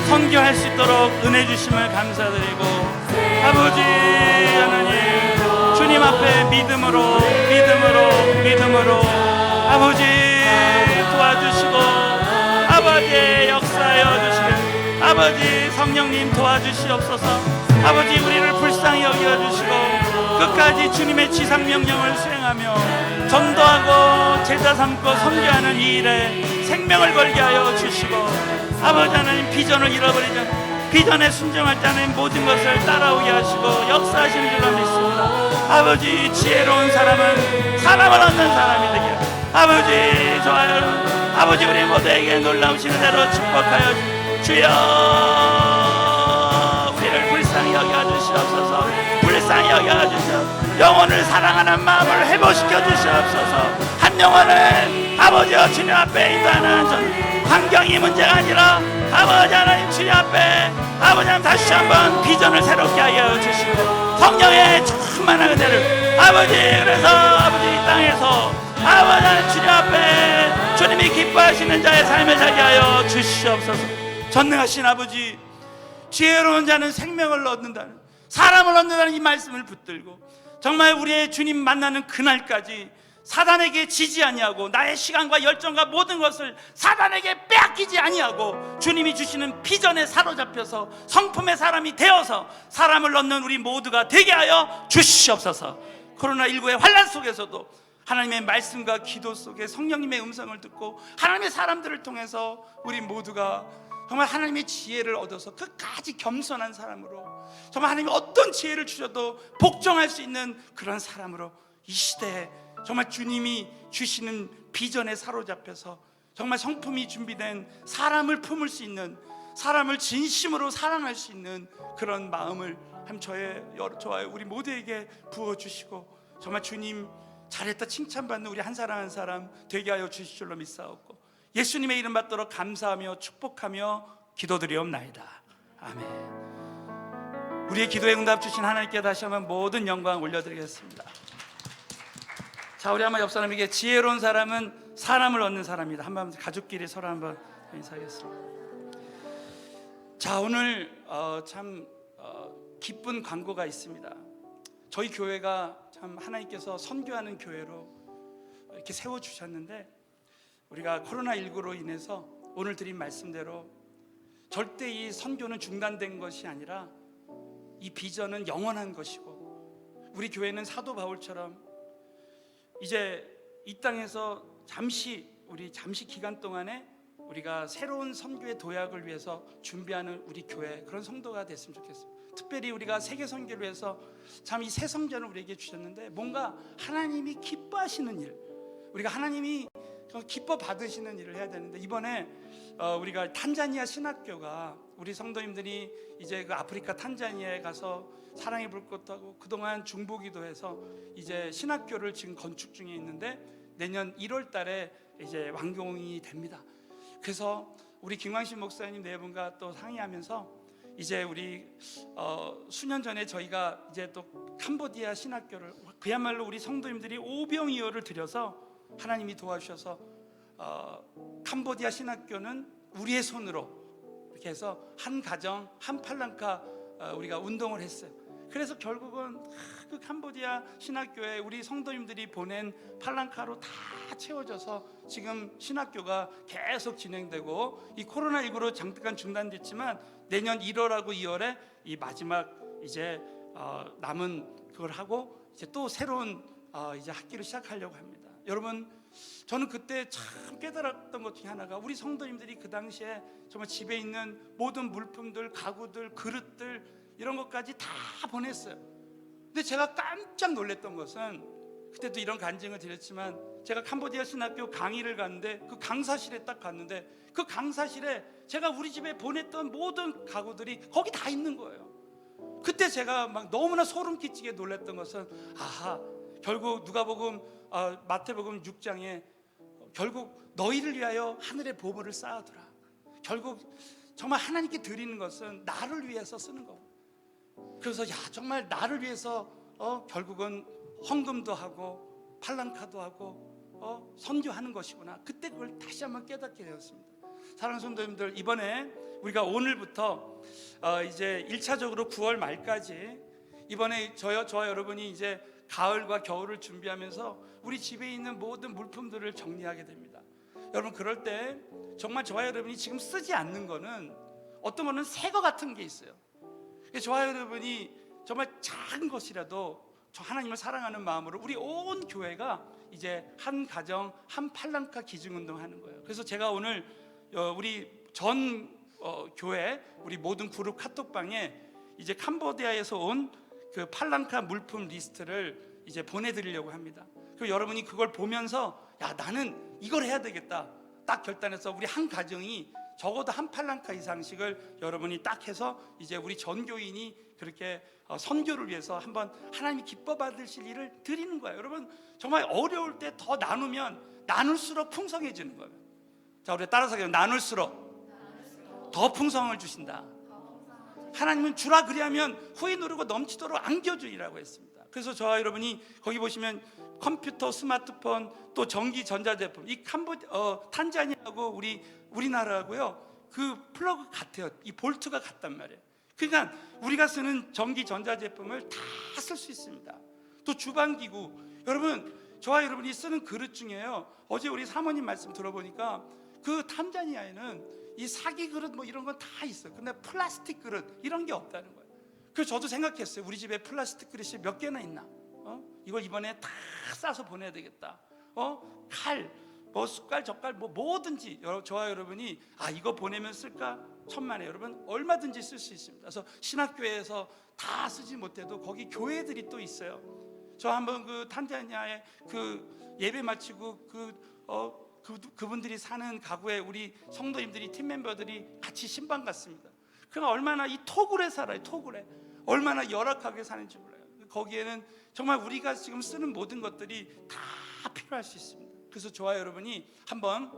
선교할 수 있도록 은혜 주심을 감사드리고 아버지 하나님, 주님 앞에 믿음으로 아버지 도와주시고 아버지 역사하여 주시길 아버지 성령님 도와주시옵소서. 아버지, 우리를 불쌍히 여겨주시고 끝까지 주님의 지상명령을 수행하며 전도하고 제자 삼고 선교하는 이 일에 생명을 걸게 하여 주시고 아버지 하나님, 비전을 잃어버리지 않고 비전에 순종할 때 하나님 모든 것을 따라오게 하시고 역사하시는 줄로 믿습니다. 아버지, 지혜로운 사람은 사람을 얻는 사람이 되게 아버지 좋아요. 아버지, 우리 모두에게 놀라우신 은혜로 축복하여 주여 우리를 불쌍히 여겨주시옵소서. 불쌍히 여겨주시옵소서. 영혼을 사랑하는 마음을 회복시켜 주시옵소서. 한 영혼을 아버지와 주님 앞에 인도하는 환경이 문제가 아니라 아버지 하나님, 주님 앞에 아버지 하나님 다시 한번 비전을 새롭게 하여 주시고 성령의 충만한 은혜를 아버지, 그래서 아버지 이 땅에서 아버지 하나님 주님 앞에 주님이 기뻐하시는 자의 삶을 살게 하여 주시옵소서. 전능하신 아버지, 지혜로운 자는 생명을 얻는다는, 사람을 얻는다는 이 말씀을 붙들고 정말 우리의 주님 만나는 그날까지 사단에게 지지 아니하고 나의 시간과 열정과 모든 것을 사단에게 빼앗기지 아니하고 주님이 주시는 비전에 사로잡혀서 성품의 사람이 되어서 사람을 얻는 우리 모두가 되게 하여 주시옵소서. 코로나19의 환난 속에서도 하나님의 말씀과 기도 속에 성령님의 음성을 듣고 하나님의 사람들을 통해서 우리 모두가 정말 하나님의 지혜를 얻어서 끝까지 겸손한 사람으로, 정말 하나님이 어떤 지혜를 주셔도 복종할 수 있는 그런 사람으로 이 시대에 정말 주님이 주시는 비전에 사로잡혀서 정말 성품이 준비된 사람을 품을 수 있는, 사람을 진심으로 사랑할 수 있는 그런 마음을 저와 우리 모두에게 부어주시고 정말 주님 잘했다 칭찬받는 우리 한 사람 한 사람 되게 하여 주실 줄로 믿사옵고 예수님의 이름 받도록 감사하며 축복하며 기도드리옵나이다. 아멘. 우리의 기도에 응답 주신 하나님께 다시 한번 모든 영광 올려드리겠습니다. 자, 우리 한번 옆 사람에게 지혜로운 사람은 사람을 얻는 사람이다. 한번 가족끼리 서로 한번 인사하겠습니다. 자, 오늘 참 기쁜 광고가 있습니다. 저희 교회가 참 하나님께서 선교하는 교회로 이렇게 세워주셨는데 우리가 코로나19로 인해서 오늘 드린 말씀대로 절대 이 선교는 중단된 것이 아니라 이 비전은 영원한 것이고 우리 교회는 사도 바울처럼 이제 이 땅에서 잠시 기간 동안에 우리가 새로운 선교의 도약을 위해서 준비하는 우리 교회, 그런 성도가 됐으면 좋겠습니다. 특별히 우리가 세계 선교를 위해서 참 이 새 성전을 우리에게 주셨는데 뭔가 하나님이 기뻐하시는 일, 우리가 하나님이 기뻐 받으시는 일을 해야 되는데 이번에 우리가 탄자니아 신학교가 우리 성도님들이 이제 그 아프리카 탄자니아에 가서 사랑의 불꽃도 하고 그동안 중보기도해서 이제 신학교를 지금 건축 중에 있는데 내년 1월 달에 이제 완공이 됩니다. 그래서 우리 김광신 목사님 네 분과 또 상의하면서 이제 우리 수년 전에 저희가 이제 또 캄보디아 신학교를 그야말로 우리 성도님들이 오병이어를 들여서 하나님이 도와주셔서 캄보디아 신학교는 우리의 손으로 이렇게 해서 한 가정 한 팔랑카 우리가 운동을 했어요. 그래서 결국은 그 캄보디아 신학교에 우리 성도님들이 보낸 팔랑카로 다 채워져서 지금 신학교가 계속 진행되고, 이 코로나19로 잠깐 중단됐지만 내년 1월하고 2월에 이 마지막 이제 남은 그걸 하고 이제 또 새로운 이제 학기를 시작하려고 합니다. 여러분, 저는 그때 참 깨달았던 것 중에 하나가, 우리 성도님들이 그 당시에 정말 집에 있는 모든 물품들, 가구들, 그릇들 이런 것까지 다 보냈어요. 근데 제가 깜짝 놀랐던 것은, 그때도 이런 간증을 드렸지만 제가 캄보디아 신학교 강의를 갔는데 그 강사실에 딱 갔는데 그 강사실에 제가 우리 집에 보냈던 모든 가구들이 거기 다 있는 거예요. 그때 제가 막 너무나 소름 끼치게 놀랐던 것은, 아하, 결국 누가복음 마태복음 6장에 결국 너희를 위하여 하늘의 보물을 쌓아두라. 결국 정말 하나님께 드리는 것은 나를 위해서 쓰는 거고, 그래서 야, 정말 나를 위해서 결국은 헌금도 하고 팔랑카도 하고 선교하는 것이구나. 그때 그걸 다시 한번 깨닫게 되었습니다. 사랑하는 성도님들, 이번에 우리가 오늘부터 이제 1차적으로 9월 말까지 이번에 저와 여러분이 이제 가을과 겨울을 준비하면서 우리 집에 있는 모든 물품들을 정리하게 됩니다. 여러분, 그럴 때 정말 저와 여러분이 지금 쓰지 않는 거는, 어떤 거는 새 거 같은 게 있어요. 저와 여러분이 정말 작은 것이라도 저 하나님을 사랑하는 마음으로 우리 온 교회가 이제 한 가정 한 팔랑카 기증운동 하는 거예요. 그래서 제가 오늘 우리 전 교회 우리 모든 그룹 카톡방에 이제 캄보디아에서 온 그 팔랑카 물품 리스트를 이제 보내드리려고 합니다. 그리고 여러분이 그걸 보면서, 야, 나는 이걸 해야 되겠다 딱 결단해서 우리 한 가정이 적어도 한 팔랑카 이상씩을 여러분이 딱 해서 이제 우리 전교인이 그렇게 선교를 위해서 한번 하나님이 기뻐 받으실 일을 드리는 거예요. 여러분, 정말 어려울 때 더 나누면 나눌수록 풍성해지는 거예요. 자, 우리 따라서 해요. 나눌수록 더 풍성을 주신다. 하나님은 주라 그리하면 후에 누르고 넘치도록 안겨주리라고 했습니다. 그래서 저와 여러분이 거기 보시면 컴퓨터, 스마트폰, 또 전기 전자제품, 이 탄자니아하고 우리나라하고요, 그 플러그 같아요. 이 볼트가 같단 말이에요. 그러니까 우리가 쓰는 전기 전자제품을 다 쓸 수 있습니다. 또 주방기구, 여러분, 저와 여러분이 쓰는 그릇 중에요, 어제 우리 사모님 말씀 들어보니까 그 탄자니아에는 이 사기 그릇 뭐 이런 건 다 있어요. 근데 플라스틱 그릇 이런 게 없다는 거예요. 그래서 저도 생각했어요. 우리 집에 플라스틱 그릇이 몇 개나 있나? 이걸 이번에 다 싸서 보내야 되겠다. 칼, 뭐 숟갈, 젓갈, 뭐 뭐든지 저와 여러분이 이거 보내면 쓸까? 천만에 여러분 얼마든지 쓸 수 있습니다. 그래서 신학교에서 다 쓰지 못해도 거기 교회들이 또 있어요. 저 한번 그 탄자니아에 그 예배 마치고 그분들이 사는 가구에 우리 성도님들이, 팀 멤버들이 같이 신방 갔습니다. 그러니까 얼마나 이 토굴에 살아요. 토굴에 얼마나 열악하게 사는지 몰라요. 거기에는 정말 우리가 지금 쓰는 모든 것들이 다 필요할 수 있습니다. 그래서 저와 여러분이 한번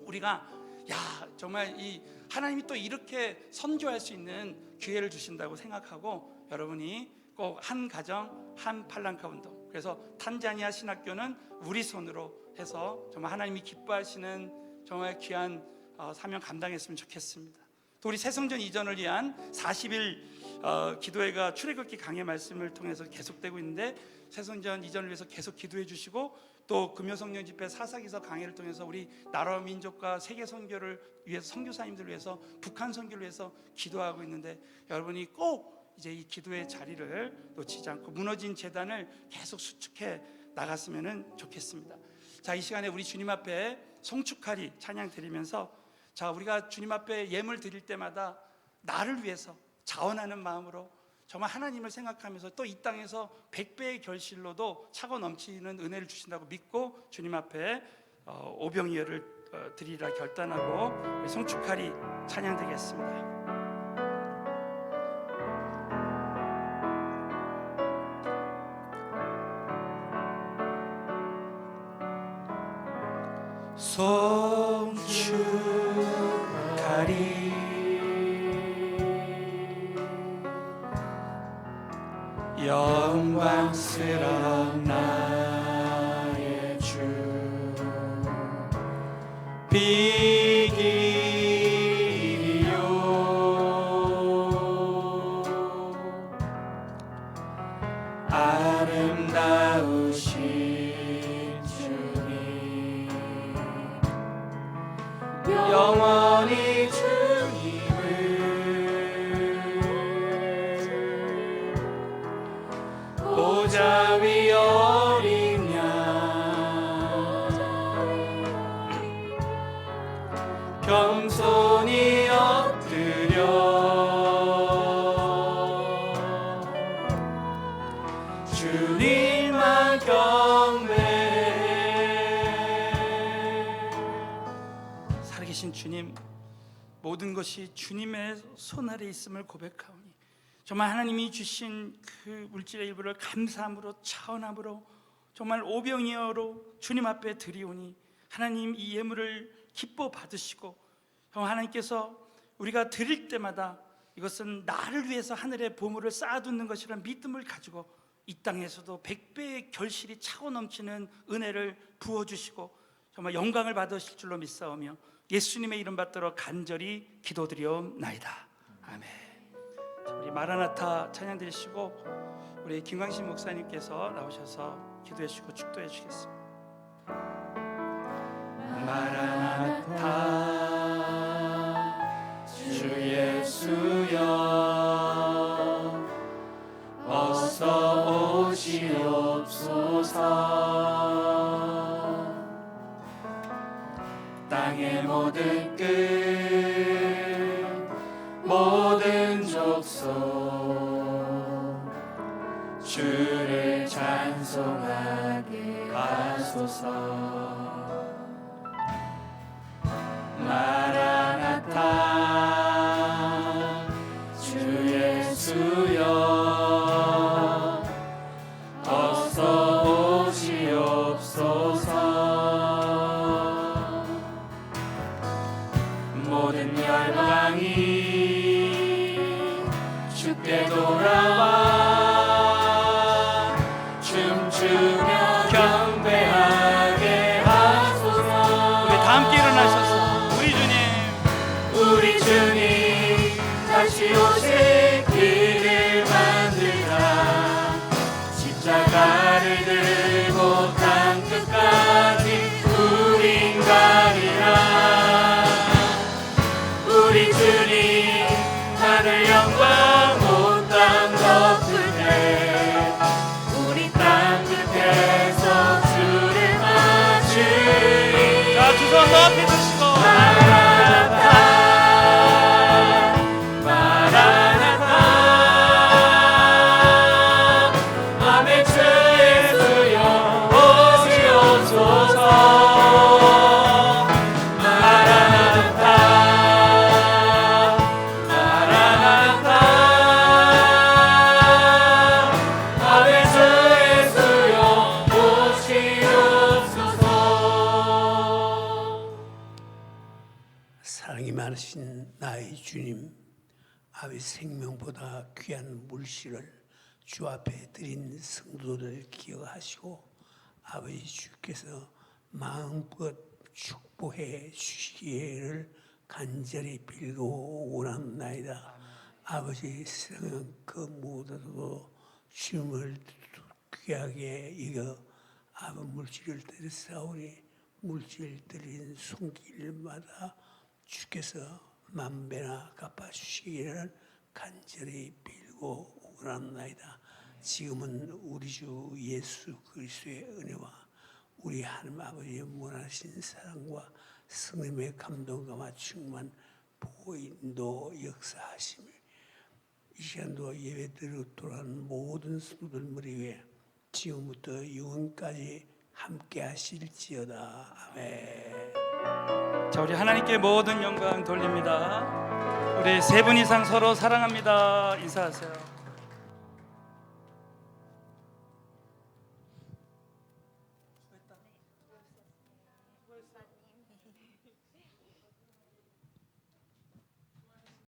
우리가, 야, 정말 이 하나님이 또 이렇게 선교할 수 있는 기회를 주신다고 생각하고 여러분이 꼭 한 가정 한 팔랑카 운동, 그래서 탄자니아 신학교는 우리 손으로 해서 정말 하나님이 기뻐하시는 정말 귀한 사명 감당했으면 좋겠습니다. 또 우리 새성전 이전을 위한 40일 기도회가 출애굽기 강해 말씀을 통해서 계속되고 있는데, 새성전 이전을 위해서 계속 기도해 주시고, 또 금요성령 집회 사사기서 강해를 통해서 우리 나라와 민족과 세계 선교를 위해서, 선교사님들을 위해서, 북한 선교를 위해서 기도하고 있는데, 여러분이 꼭 이제 이 기도의 자리를 놓치지 않고 무너진 제단을 계속 수축해 나갔으면 좋겠습니다. 자, 이 시간에 우리 주님 앞에 송축하리 찬양 드리면서, 자, 우리가 주님 앞에 예물 드릴 때마다 나를 위해서 자원하는 마음으로 정말 하나님을 생각하면서 또 이 땅에서 100배의 결실로도 차고 넘치는 은혜를 주신다고 믿고 주님 앞에 오병이어를 드리라 결단하고 송축하리 찬양 드리겠습니다. 송축하리 영광스러운 나의 주 비길이요 아름다우신 주님 영원히 보좌 위 어린 양 겸손히 엎드려 주님만 경배해. 살아계신 주님, 모든 것이 주님의 손 아래 있음을 고백하오니 정말 하나님이 주신 그 물질의 일부를 감사함으로 차원함으로 정말 오병이어로 주님 앞에 드리오니 하나님 이 예물을 기뻐 받으시고 하나님께서 우리가 드릴 때마다 이것은 나를 위해서 하늘의 보물을 쌓아두는 것이라는 믿음을 가지고 이 땅에서도 100배의 결실이 차고 넘치는 은혜를 부어주시고 정말 영광을 받으실 줄로 믿사오며 예수님의 이름 받들어 간절히 기도드리옵나이다. 아멘. 우리 마라나타 찬양 드리시고 우리 김광신 목사님께서 나오셔서 기도해 주시고 축도해 주시겠습니다. 마라나타 주 예수여 어서 오시옵소서. 땅의 모든 끝 모든 족속 주를 찬송하게 하소서. 마라나타 주 예수여 어서 오시옵소서. 모든 열방이 주께 돌아와 춤추며 경배하게 하소서. 우리 다 함께 일어나셔서 우리 주님 다시 오실 길을 만들자. 십자가를 들고 땅 끝까지 우린 가리라. 우리 주님 하늘 영광 온 땅 덮을 때 우리 땅 끝에서 주를 맞으리. 자, 두 손 높이 드시고 사랑이 많으신 나의 주님, 아버지 생명보다 귀한 물질을 주 앞에 드린 성도들을 기억하시고 아버지 주께서 마음껏 축복해 주시기를 간절히 빌고 원합나이다. 아버지 세상은 그 무엇으로도 주님을 귀하게 여겨 아버지 물질을 드렸사오니 물질 드린 손길마다 주께서 만배나 갚아주시기를 간절히 빌고 원합나이다. 지금은 우리 주 예수 그리스도의 은혜와 우리 하나님 아버지의 무한하신 사랑과 성령의 감동과 맞춤만 보인도 역사하심을 이 시간도 예배드리러 돌아가는 모든 성도들 머리 위에 지금부터 영원까지 함께 하실지어다. 아멘. 자, 우리 하나님께 모든 영광 돌립니다. 우리 세 분 이상 서로 사랑합니다. 인사하세요.